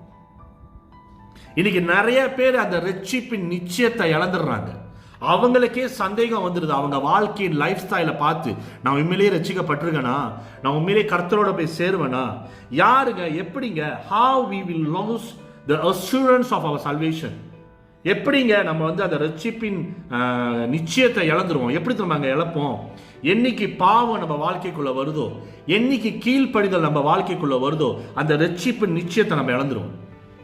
இன்னைக்கு நிறைய பேர் அந்த ரட்சிப்பின் நிச்சயத்தை இழந்துடுறாங்க. அவங்களுக்கே சந்தேகம் வந்துடுது. அவங்க வாழ்க்கையின் லைஃப் ஸ்டைலை பார்த்து, நான் உண்மையிலேயே ரட்சிக்கப்பட்டிருக்கேனா, நான் உண்மையிலேயே கர்த்தரோட போய் சேருவேனா, யாருங்க, எப்படிங்க, how we will lose the assurance of our salvation. எப்படிங்க நம்ம வந்து அந்த ரட்சிப்பின் நிச்சயத்தை இழந்துருவோம்? எப்படி நம்ம இழப்போம்? என்னைக்கு பாவம் நம்ம வாழ்க்கைக்குள்ள வருதோ, என்னைக்கு கீழ்ப்படிதல் நம்ம வாழ்க்கைக்குள்ள வருதோ, அந்த ரட்சிப்பின் நிச்சயத்தை நம்ம இழந்துருவோம்.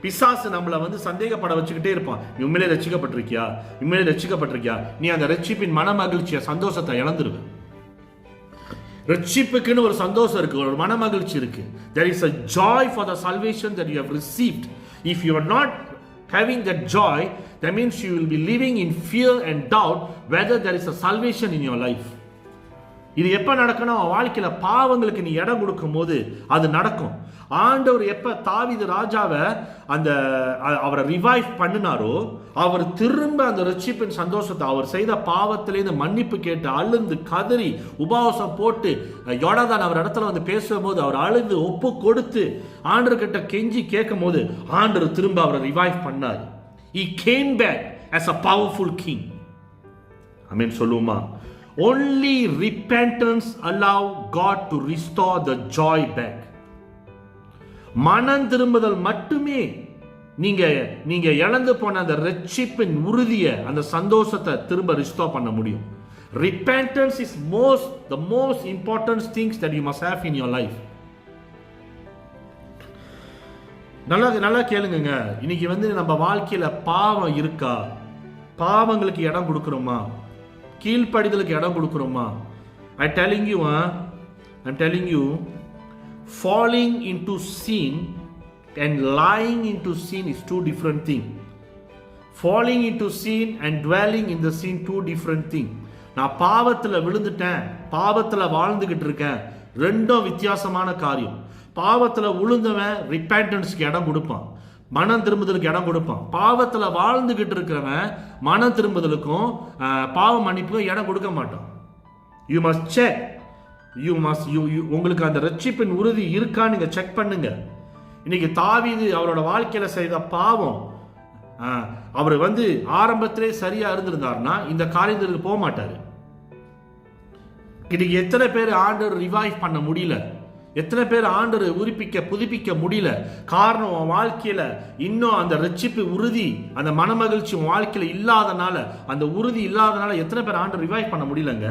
பிசாசு நம்மளை வந்து சந்தேகப்பட வச்சுக்கிட்டே இருப்பான். நீ உண்மையிலே ரட்சிக்கப்பட்டிருக்கியா, உண்மையிலே ரட்சிக்கப்பட்டிருக்கியா, நீ அந்த ரட்சிப்பின் மன மகிழ்ச்சியை, சந்தோஷத்தை இழந்துருவ. ரட்சிப்புக்குன்னு ஒரு சந்தோஷம் இருக்கு, ஒரு மன மகிழ்ச்சி இருக்கு. There is a joy for the salvation that you have received. If you are not having that joy, that means you will be living in fear and doubt whether there is a salvation in your life. இது எப்ப நடக்கணும்? வாழ்க்கையில பாவங்களுக்கு நீ இடம் கொடுக்கும் போது அது நடக்கும். ஆண்டவர் எப்ப தாவீது ராஜாவை அவரை ரிவைவ் பண்ணினாரோ, அவர் திரும்ப அந்த ரட்சிப்பின் சந்தோஷத்தை, அவர் செய்த பாவத்திலேருந்து மன்னிப்பு கேட்டு அழுந்து கதறி உபவாசம் போட்டு யோர்தான் அவர் இடத்துல வந்து பேசும்போது அவர் அழுது ஒப்பு கொடுத்து ஆண்டவர் கிட்ட கெஞ்சி கேட்கும் போது ஆண்டவர் திரும்ப அவரை ரிவைவ் பண்ணார். He came back as a powerful king. ஆமென் சொல்லுமா? Only repentance allow God to restore the joy back. மனம் திரும்புதல் மட்டுமே நீங்க இழந்து போன அந்த ரட்சிப்பின் உறுதியை, அந்த சந்தோஷத்தை திரும்ப ரிஸ்டோர் பண்ண முடியும். Repentance is the most important things that you must have in your life. நல்லா கேளுங்க. இன்னைக்கு வந்து நம்ம வாழ்க்கையில பாவம் இருக்கா? பாவங்களுக்கு இடம் கொடுக்கிறோமா? கீழ்ப்படிதலுக்கு இடம் கொடுக்கிறோமா? I'm telling you, falling into sin and lying into sin is two different things. Falling into sin and dwelling in the sin, two different things. நான் பாவத்துல விழுந்துட்டேன், பாவத்துல வாழ்ந்துகிட்டு இருக்கேன், ரெண்டும் வித்தியாசமான காரியம். பாவத்துல விழுந்தவன் ரிப்பெண்டன்ஸ்க்கு இடம் கொடுப்பான். மனம் திரும்புதலுக்கு இடம் கொடுப்பான். பாவத்துல வாழ்ந்துகிட்டு இருக்கிறவன் மனம் திரும்புதலுக்கும் பாவ மன்னிப்புக்கும் இடம் கொடுக்க மாட்டான். யூ மஸ்ட் செக், உங்களுக்கு அந்த ரட்சிப்பின் உறுதி இருக்கான்னு நீங்க செக் பண்ணுங்க. இன்னைக்கு தாவீது அவரோட வாழ்க்கையில செய்த பாவம், அவர் ஆரம்பத்திலே சரியா இருந்திருந்தாருன்னா இந்த காரியத்துக்கு போக மாட்டாரு. இன்னைக்கு எத்தனை பேர் ஆண்டவர் ரிவைவ் பண்ண முடியல, எத்தனை பேர் ஆண்டவர் புதுப்பிக்க முடியல? காரணம் உன் வாழ்க்கையில இன்னும் அந்த ரட்சிப்பு உறுதி, அந்த மனமகிழ்ச்சி உன் வாழ்க்கையில இல்லாதனால, அந்த உறுதி இல்லாதனால எத்தனை பேர் ஆண்டவர் ரிவைவ் பண்ண முடியலங்க?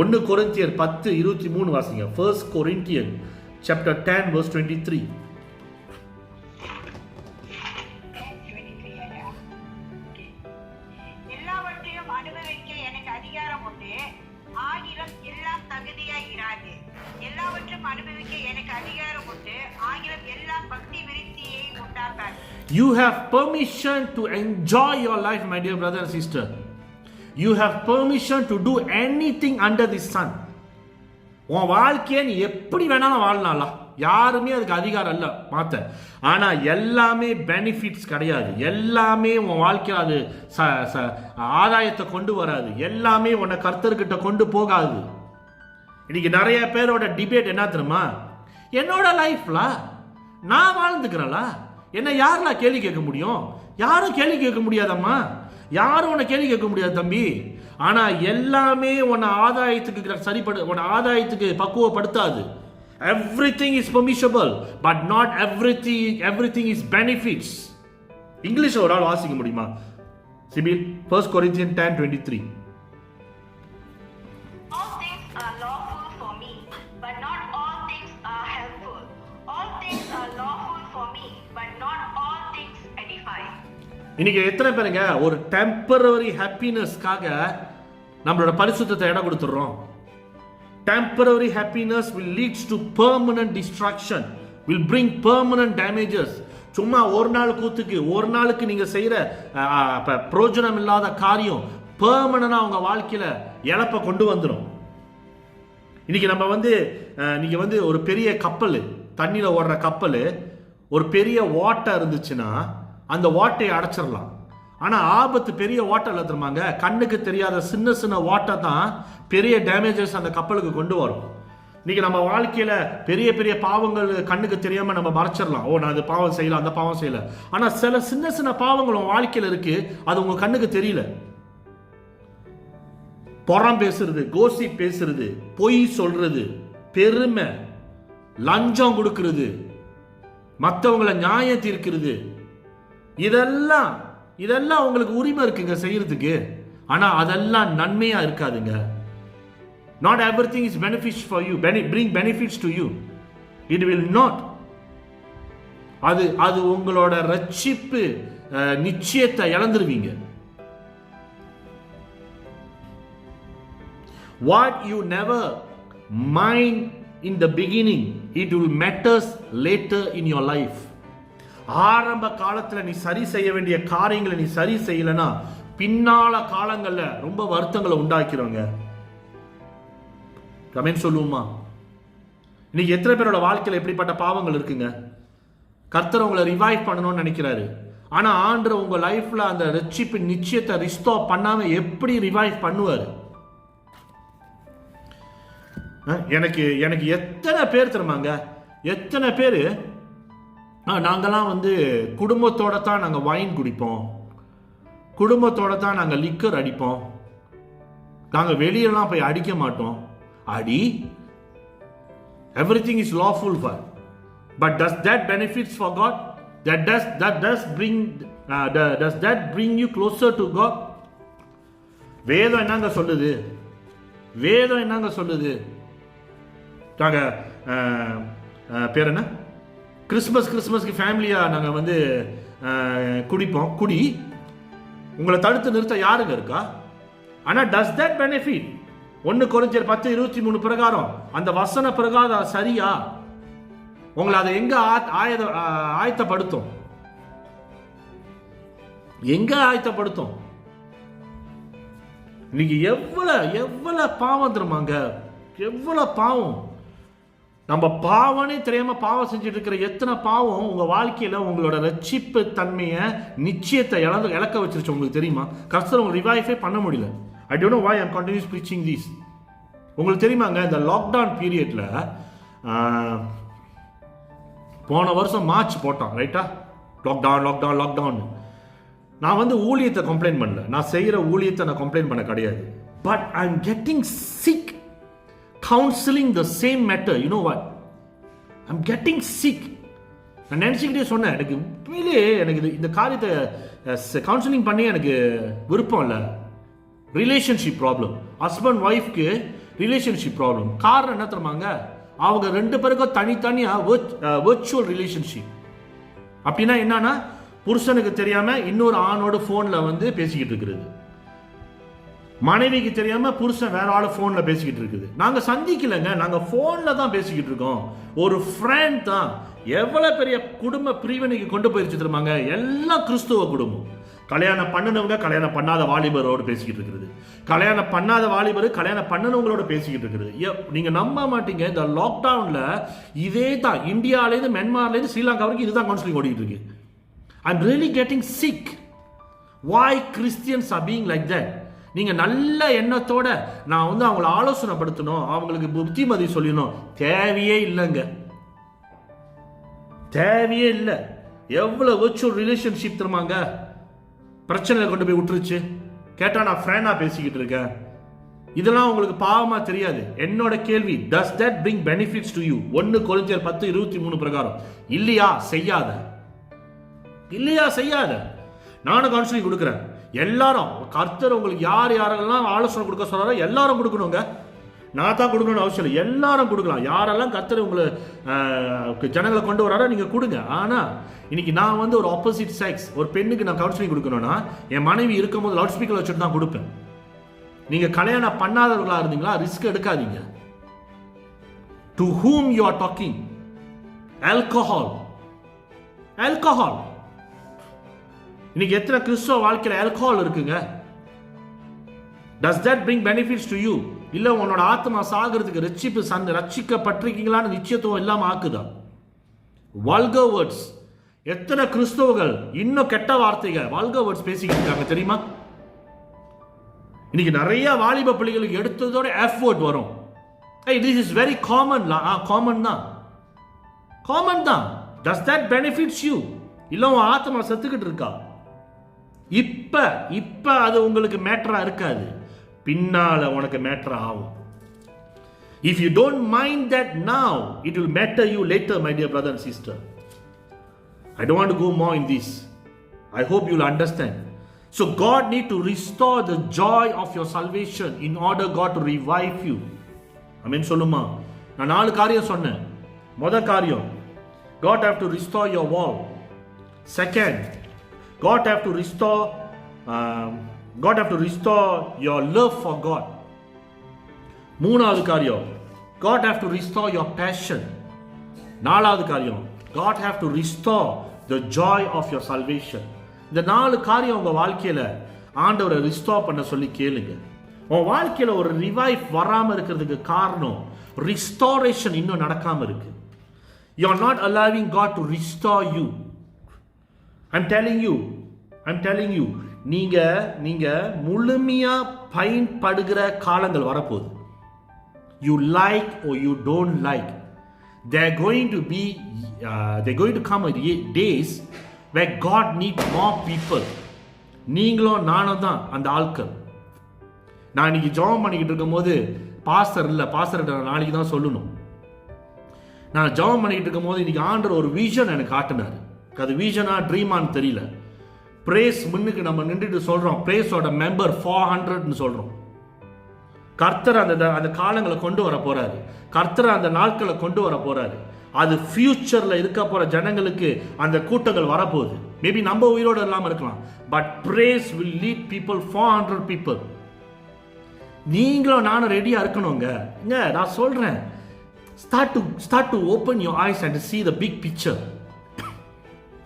1 கொரிந்தியர் 10:23 வாசிங்க. 1 Corinthians chapter 10 verse 23. எல்லாவற்றையும் அனுபவிக்க எனக்கு அதிகாரம் உண்டு, ஆகிலும் எல்லாம் தகுதியாய் இராது. எல்லாவற்றையும் அனுபவிக்க எனக்கு அதிகாரம் உண்டு, ஆகிலும் எல்லாம் பக்தி விருத்தியை உண்டாக்காது. You have permission to enjoy your life, my dear brother and sister. You have permission to do anything under the sun. உன் வாழ்க்கையை நீ எப்படி வேணாலும் வாழலாம், யாருமே அதுக்கு அதிகாரம் இல்லை மாத்த. ஆனா எல்லாமே பெனிஃபிட்ஸ் கிடையாது, எல்லாமே உன் வாழ்க்கையில் அது ஆதாயத்தை கொண்டு வராது, எல்லாமே உன்னை கர்த்தர்கிட்ட கொண்டு போகாது. இன்னைக்கு நிறைய பேரோட டிபேட் என்ன தெரியுமா? என்னோட லைஃப்ல நான் வாழ்ந்துக்கிறேன்ல, என்ன யாரெல்லாம் கேள்வி கேட்க முடியும்? யாரும் கேள்வி கேட்க முடியாதம்மா, யாரும் உன்னை கேள்வி கேட்க முடியாது தம்பி. ஆனா எல்லாமே உன்னை உன்னை ஆதாயத்துக்கு பக்குவப்படுத்தாது. Everything is permissible, but not everything is benefits. இங்கிலீஷ்ல ஒரு ஆள் வாசிக்க முடியுமா? CIBIL 1 Corinthians 10:23. All things are lawful for me, but not all things are helpful. All things are lawful for me, but not all things edify. இன்னைக்கு எத்தனை பேருங்க ஒரு temporary ஹாப்பினஸ்க்காக நம்மளோட பரிசுத்தத்தை இடம் கொடுத்துறோம்? Temporary happiness will leads to permanent destruction, will bring permanent damages. சும்மா ஒரு நாள் கூத்துக்கு, ஒரு நாளுக்கு நீங்க செய்யற பிரயோஜனம் இல்லாத காரியம் பெர்மனண்டா உங்க வாழ்க்கையில இழப்ப கொண்டு வந்துடும். இன்னைக்கு நம்ம நீங்க ஒரு பெரிய கப்பல், தண்ணியில ஓடுற கப்பல், ஒரு பெரிய ஓட்டை இருந்துச்சுன்னா அந்த ஓட்டையை அடைச்சிடலாம். ஆனா ஆபத்து பெரிய ஓட்டை இல்லை தெரியுமாங்க, கண்ணுக்கு தெரியாத சின்ன சின்ன ஓட்டை தான் பெரிய டேமேஜஸ் அந்த கப்பலுக்கு கொண்டு வரும். இன்னைக்கு நம்ம வாழ்க்கையில பெரிய பெரிய பாவங்கள் கண்ணுக்கு தெரியாம நம்ம மறைச்சிடலாம். நான் அது பாவம் செய்யல, அந்த பாவம் செய்யல. ஆனா சில சின்ன சின்ன பாவங்கள் உங்க வாழ்க்கையில இருக்கு, அது உங்க கண்ணுக்கு தெரியல. புறம் பேசுறது, கோசி பேசுறது, பொய் சொல்றது, பெருமை, லஞ்சம் கொடுக்கிறது, மற்றவங்களை நியாயம் தீர்க்கிறது, இதெல்லாம் உங்களுக்கு உரிமை இருக்குங்க செய்யறதுக்கு. ஆனா அதெல்லாம் நன்மையா இருக்காதுங்க. Not everything is benefits for you, bring benefits to you. It will not. அது உங்களோட ரட்சிப்பு நிச்சயத்தை இழந்துருவீங்க. What you never mind in the beginning, it will matters later in your life. ஆரம்ப காலத்துல நீ சரி செய்ய வேண்டிய காரியங்களை நீ சரி செய்யலனா பின்னால காலங்கள்ல ரொம்ப வருத்தங்களை உண்டாக்கிறவங்க. கமெண்ட் சொல்லுவோமா? இன்னைக்கு எத்தனை பேரோட வாழ்க்கையில எப்படிப்பட்ட பாவங்கள் இருக்குங்க? கர்த்தர் உங்களை ரிவைவ் பண்ணணும்னு நினைக்கிறாரு. ஆனா ஆண்டவர் உங்க லைஃப்ல அந்த ரட்சிப்பின் நிச்சயத்தை ரிஸ்டோர் பண்ணாம எப்படி ரிவைவ் பண்ணுவாரு? எனக்கு எத்தனை பேர் தெரியுமாங்க, எத்தனை பேர் நாங்கெல்லாம் குடும்பத்தோட தான் நாங்கள் வைன் குடிப்போம், குடும்பத்தோட தான் நாங்கள் லிக்கர் அடிப்போம், நாங்கள் வெளியெல்லாம் போய் அடிக்க மாட்டோம். அடி, everything is lawful for, but does that benefits for God? Does that bring you closer to God? வேதம் என்னங்க சொல்லுது? வேதம் என்னங்க சொல்லுது? நாங்கள் பேர் என்ன, கிறிஸ்மஸ்க்கு ஃபேமிலியாக நாங்கள் குடிப்போம். குடி உங்களை தடுத்து நிறுத்த யாருங்க இருக்கா? ஆனால் டஸ் தட் பெனிஃபிட்? 1 கொரிந்தியர் 10:23 பிரகாரம் அந்த வசன பிரகாரம் சரியா? உங்களை அதை எங்க ஆயத்தப்படுத்தும்? எங்க ஆயத்தப்படுத்தும்? இன்னைக்கு எவ்வளவு பாவம் தெரியுமாங்க, எவ்வளவு பாவம். நம்ம பாவனே தெரியாம பாவம் செஞ்சுட்டு இருக்கிற எத்தனை பாவம் உங்க வாழ்க்கையில உங்களோட ரட்சிப்பு தன்மையை நிச்சயத்தை இழக்க வச்சிருச்சு. உங்களுக்கு தெரியுமா? கர்த்தர் உங்க ரிவைஃபே பண்ண முடியல. I don't know why I am continues preaching this. உங்களுக்கு தெரியுமாங்க, இந்த லாக்டவுன் பீரியட்ல போன வருஷம் மார்ச் போட்டான் ரைட்டா, லாக்டவுன் லாக்டவுன் லாக்டவுன். நான் வந்து ஊழியத்தை கம்ப்ளைண்ட் பண்ணல, நான் செய்யற ஊழியத்தை நான் கம்ப்ளைண்ட் பண்ண கிடையாது. But I am getting sick counseling the same matter. You know what? I'm getting sick. நான் நினச்சிக்கிட்டே சொன்னேன், எனக்கு உண்மையிலே எனக்கு இந்த காரியத்தை கவுன்சிலிங் பண்ணி எனக்கு விருப்பம் இல்லை. ரிலேஷன்ஷிப் ப்ராப்ளம், ஹஸ்பண்ட் ஒய்ஃப்க்கு ரிலேஷன்ஷிப் ப்ராப்ளம். காரணம் என்ன தெரியுமாங்க? அவங்க ரெண்டு பேருக்கும் தனித்தனியாக வர்ச்சுவல் ரிலேஷன்ஷிப். அப்படின்னா என்னன்னா, புருஷனுக்கு தெரியாம இன்னொரு ஆணோட ஃபோனில் வந்து பேசிக்கிட்டு இருக்கிறது, மனைவிக்கு தெரியாம புருஷன் வேற ஆளு போன்ல பேசிக்கிட்டு இருக்குது. நாங்க சந்திக்கலங்க, நாங்க போன்ல தான் பேசிக்கிட்டு இருக்கோம். ஒரு ஃப்ரெண்ட் தான். எவ்வளவு பெரிய குடும்ப பிரிவினைக்கு கொண்டு போயிருச்சு தெரியுமாங்க? எல்லாம் கிறிஸ்துவ குடும்பம். கல்யாணம் பண்ணினவங்க கல்யாணம் பண்ணாத வாலிபரோடு பேசிக்கிட்டு இருக்கிறது, கல்யாணம் பண்ணாத வாலிபர் கல்யாணம் பண்ணினவங்களோட பேசிக்கிட்டு இருக்கிறது. நீங்க நம்ப மாட்டீங்க, இந்த லாக்டவுன்ல இதே தான் இந்தியாவிலேருந்து மென்மார்லேருந்து ஸ்ரீலங்கா வரைக்கும் இதுதான் கவுன்சிலிங் ஓடிட்டு இருக்கு. I am really getting sick. Why Christians are being like that? நீங்க நல்ல எண்ணத்தோட நான் வந்து அவங்களை ஆலோசனைப்படுத்தணும், அவங்களுக்கு புத்திமதி சொல்லணும், தேவையே இல்லைங்க, தேவையே இல்லை. எவ்வளவு வர்ச்சுவல் ரிலேஷன்ஷிப் தெரியுமாங்க பிரச்சனையை கொண்டு போய் விட்டுருச்சு. கேட்டா நான் ஃப்ரெண்டா பேசிக்கிட்டு இருக்கேன். இதெல்லாம் உங்களுக்கு பாவமா தெரியாது. என்னோட கேள்வி, does that bring benefits to you? 1 கொரிந்தியர் 10:23 பிரகாரம் இல்லையா? செய்யாத, இல்லையா? செய்யாத. நானும் கவுன்சிலிங் கொடுக்குறேன். எல்லாரும் கர்த்தர் உங்களுக்கு யார் யாரெல்லாம் ஆலோசனை கொடுக்க சொல்றாரோ எல்லாரும் கொடுக்கணுங்க. நான் தான் கொடுக்கணும்னு அவசியம் இல்லை, எல்லாரும் கொடுக்கலாம். யாரெல்லாம் கர்த்தர் உங்களை ஜனங்களை கொண்டு வராரோ நீங்க கொடுங்க. ஆனா இன்னைக்கு நான் வந்து ஒரு ஆப்போசிட் செக்ஸ் ஒரு பெண்ணுக்கு நான் கவுன்சிலிங் கொடுக்கணும்னா என் மனைவி இருக்கும்போது லவுட் ஸ்பீக்கர் வச்சுட்டு தான் கொடுப்பேன். நீங்க கல்யாணம் பண்ணாதவர்களா இருந்தீங்களா ரிஸ்க் எடுக்காதீங்க. To whom you are talking? alcohol. இன்னைக்கு எத்தனை கிறிஸ்துவ வாழ்க்கையில ஆல்கஹால் இருக்குங்க? Does that bring benefits to you? இல்ல உன்னோட ஆத்மா சாகிறதுக்கு ரட்சிக்கப்பட்டிருக்கீங்களான்னு நிச்சயத்துவம் இல்லாம ஆக்குதா? vulgar words. எத்தனை கிறிஸ்தவர்கள் இன்னும் கெட்ட வார்த்தைகள் vulgar words பேசிக்கிட்டு இருக்காங்க தெரியுமா? இன்னைக்கு நிறைய வாலிப பிள்ளைகளுக்கு எடுத்ததோட F word வரும். Hey, this is very common. Common தான். Does that benefits you? இல்ல உன் ஆத்மா செத்துக்கிட்டு இருக்கா? இப்ப அது உங்களுக்கு மேட்டரா இருக்காது, பின்னால உனக்கு மேட்டரா ஆகும். If you don't mind that now, it will matter you later, my dear brother and sister. I don't want to go more in this. I hope you'll understand. So God need to restore the joy of your salvation in order God to revive you. Amen சொல்லுமா? நான் 4 காரியம் சொன்னேன். முதல் காரியம், God have to restore your wall. Second, God have to restore your love for God. மூணாவது காரியம், God have to restore your passion. நாலாவது காரியம், God have to restore the joy of your salvation. இந்த 4 காரியம் உங்க வாழ்க்கையில ஆண்டவரை ரிஸ்டோர் பண்ண சொல்லி கேளுங்க. உன் வாழ்க்கையில ஒரு ரிவைவ் வராம இருக்கிறதுக்கு காரணம் ரிஸ்டோரேஷன் இன்னும் நடக்காம இருக்கு. You are not allowing God to restore you. I'm telling you, நீங்க முழுமையா பயன்படுகிற காலங்கள் வரப்போகுது. You like or you don't like, they're going to come days where God need more people. நீங்களும் நானும் தான் அந்த ஆட்கள். நான் இன்னைக்கு ஜெபம் பண்ணிக்கிட்டு இருக்கும் போது பாஸ்டர் நாளைக்கு தான் சொல்லணும். நான் ஜெபம் பண்ணிக்கிட்டு இருக்கும் போது இன்னைக்கு ஆண்டவர் ஒரு விஷன் எனக்கு காட்டினார். அது விஷனா ட்ரீமான்னு தெரியல. பிரேஸ் முன்னுக்கு நம்ம நின்றுட்டு சொல்றோம், பிரேஸோட மெம்பர் 400ன்னு சொல்றோம். கர்த்தர் அந்த காலங்களை கொண்டு வர போறாரு, கர்த்தர் அந்த நாட்களை கொண்டு வர போறாரு. அது ஃபியூச்சர்ல இருக்க போற ஜனங்களுக்கு அந்த கூட்டங்கள் வரப்போகுது. மேபி நம்ம உயிரோடு இல்லாம இருக்கலாம், but praise will lead people, 400 people. நீங்களும் நானும் ரெடியா இருக்கணுங்க. நான் சொல்றேன், start to open your eyes and see the big picture.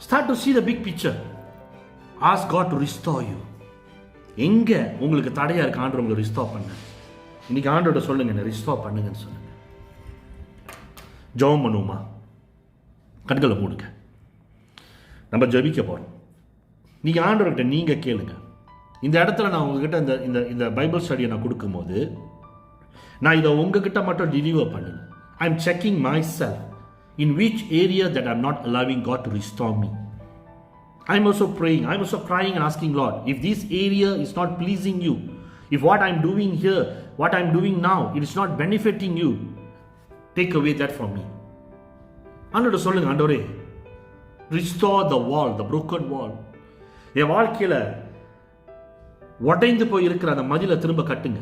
Start to see the big picture. Ask God to restore you. எங்க உங்களுக்கு தடையா இருக்கு ஆண்டவர் உங்களை ரிஸ்டோர் பண்ண? இன்னைக்கு ஆண்டவர்கிட்ட சொல்லுங்க, என்ன ரிஸ்டோர் பண்ணுங்கன்னு சொல்லுங்க. ஜெபம் பண்ணுவோமா? கண்களை மூடுங்க. நம்ம ஜெபிக்க போகிறோம். நீங்கள் ஆண்டவர்கிட்ட நீங்கள் கேளுங்க. இந்த இடத்துல நான் உங்ககிட்ட இந்த இந்த இந்த பைபிள் ஸ்டடியை நான் கொடுக்கும்போது நான் இதை உங்ககிட்ட மட்டும் டெலிவர் பண்ணல. I am checking my self in which area that I'm not allowing God to restore me. I'm also praying, I'm also crying and asking Lord, if this area is not pleasing you, if what I'm doing here, what I'm doing now, it is not benefiting you, take away that from me. ஆண்டவரே சொல்லுங்க, ஆண்டவரே restore the wall, the broken wall. என் வாழ்க்கையில உடைந்து போய் இருக்கிற அந்த மதிலை திரும்ப கட்டுங்க.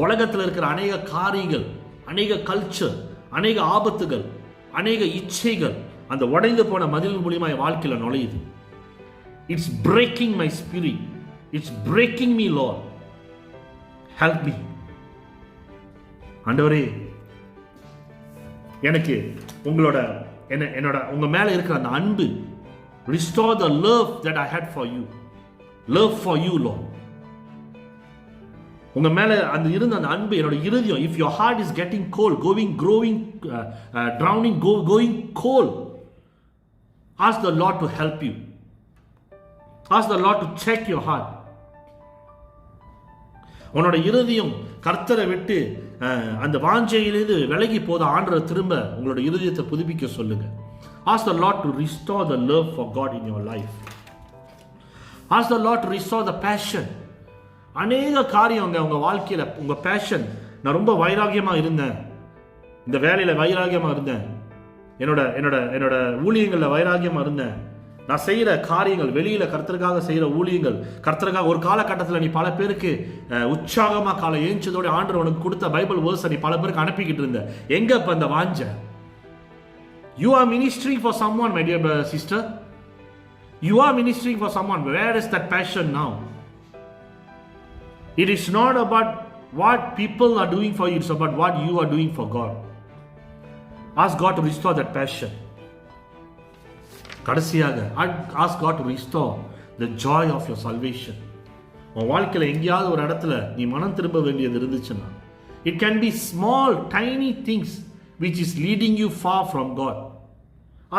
உலகத்தில் இருக்கிற அநேக காரியங்கள், அநேக கல்ச்சர், அநேக ஆபத்துகள், அநேக இச்சைகள் அந்த உடைந்து போன மதில் மூலியமா என் வாழ்க்கையில் நுழையுது. It's breaking my spirit, it's breaking me Lord, help me. ஆண்டவரே, எனக்கு உங்க மேல இருக்கிற அந்த அன்பு, restore the love that I had for you, love for you Lord. உங்க மேல அந்த இருந்த அந்த அன்பு என்னோட இருதயம், if your heart is getting cold, going cold, ask the Lord to help you. Ask the Lord to check your heart. உன்னோட இருதயம் கர்த்தரை விட்டு அந்த வாஞ்சையிலிருந்து விலகி போத ஆண்டவரை திரும்ப உங்களோட இருதயத்தை புதுப்பிக்க சொல்லுங்க. Ask the Lord to restore the love for God in your life. Ask the Lord to restore the passion. அநேக காரியங்க உங்க வாழ்க்கையில, உங்க பேஷன், நான் ரொம்ப வைராகியமா இருந்தேன், இந்த வேலையில வைராகியமா இருந்தேன், என்னோட என்னோட என்னோட ஊழியங்கள்ல வைராகியமா இருந்தேன், நான் செய்யற காரியங்கள், வெளியில கர்த்தருக்காக செய்யற ஊழியங்கள், கர்த்தருக்காக ஒரு காலகட்டத்தில் நீ பல பேருக்கு உற்சாகமா காலை ஏஞ்சதோட ஆண்டவர் உனக்கு கொடுத்த பைபிள் வேர்ஸ் நீ பல பேருக்கு அனுப்பிக்கிட்டு இருந்த. எங்க இப்ப அந்த வாஞ்ச? You are ministering for someone, my dear sister. You are ministering for someone. Where is that passion now? It is not about what people are doing for you, it's about what you are doing for God. Ask God to restore that passion. கடைசியாக ask God to restore the joy of your salvation. உன் வாழ்க்கையில் எங்கேயாவது ஒரு இடத்துல நீ மனம் திரும்ப வேண்டியது இருந்துச்சுன்னா, it can be small tiny things which is leading you far from God.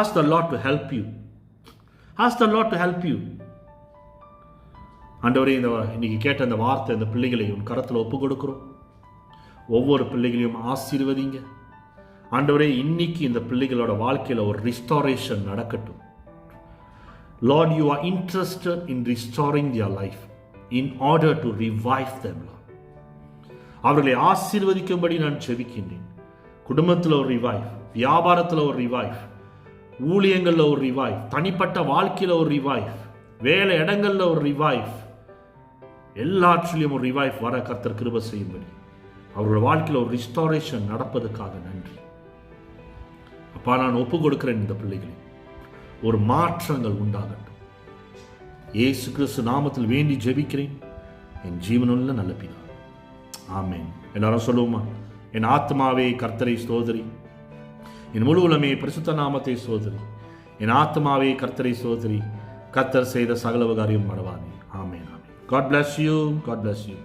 Ask the Lord to help you. Ask the Lord to help you. ஆண்டவரே, இன்னைக்கு கேட்ட அந்த வார்த்தை, இந்த பிள்ளைகளை உன் கரத்தில் ஒப்பு கொடுக்கிறோம். ஒவ்வொரு பிள்ளைகளையும் ஆசீர்வதிங்க ஆண்டவரே. இன்னைக்கு இந்த பிள்ளைகளோட வாழ்க்கையில் ஒரு ரிஸ்டாரேஷன் நடக்கட்டும். Lord, you are interested in restoring their life in order to revive them, Lord. அவர்களை ஆசீர்வதிக்கும்படி நான் ஜெபிக்கின்றேன். குடும்பத்தில் ஒரு ரிவைவ், வியாபாரத்தில் ஒரு ரிவைவ், ஊழியங்களில் ஒரு ரிவைவ், தனிப்பட்ட வாழ்க்கையில் ஒரு ரிவைவ், வேலை இடங்களில் ஒரு ரிவைவ், எல்லாற்றிலையும் ஒரு ரிவைவ் வர கர்த்தர் கிருபை செய்யும்படி அவரோட வாழ்க்கையில் ஒரு ரிஸ்டாரேஷன் நடப்பதற்காக நன்றி அப்பா. நான் ஒப்பு கொடுக்கிறேன் இந்த பிள்ளைகளை, ஒரு மாற்றங்கள் உண்டாகட்டும். இயேசு கிறிஸ்து நாமத்தில் வேண்டி ஜெபிக்கிறேன் என் ஜீவனுள்ள நல்ல பிதா, ஆமென். எல்லாரும் சொல்லுவோமா? என் ஆத்மாவே கர்த்தரை ஸ்தோத்திரி, என் முழு உலகமே பரிசுத்த நாமத்தை ஸ்தோத்திரி, என் ஆத்மாவே கர்த்தரை ஸ்தோத்திரி, கர்த்தர் செய்த சகல காரியம் மறவாதே. ஆமென். God bless you. God bless you.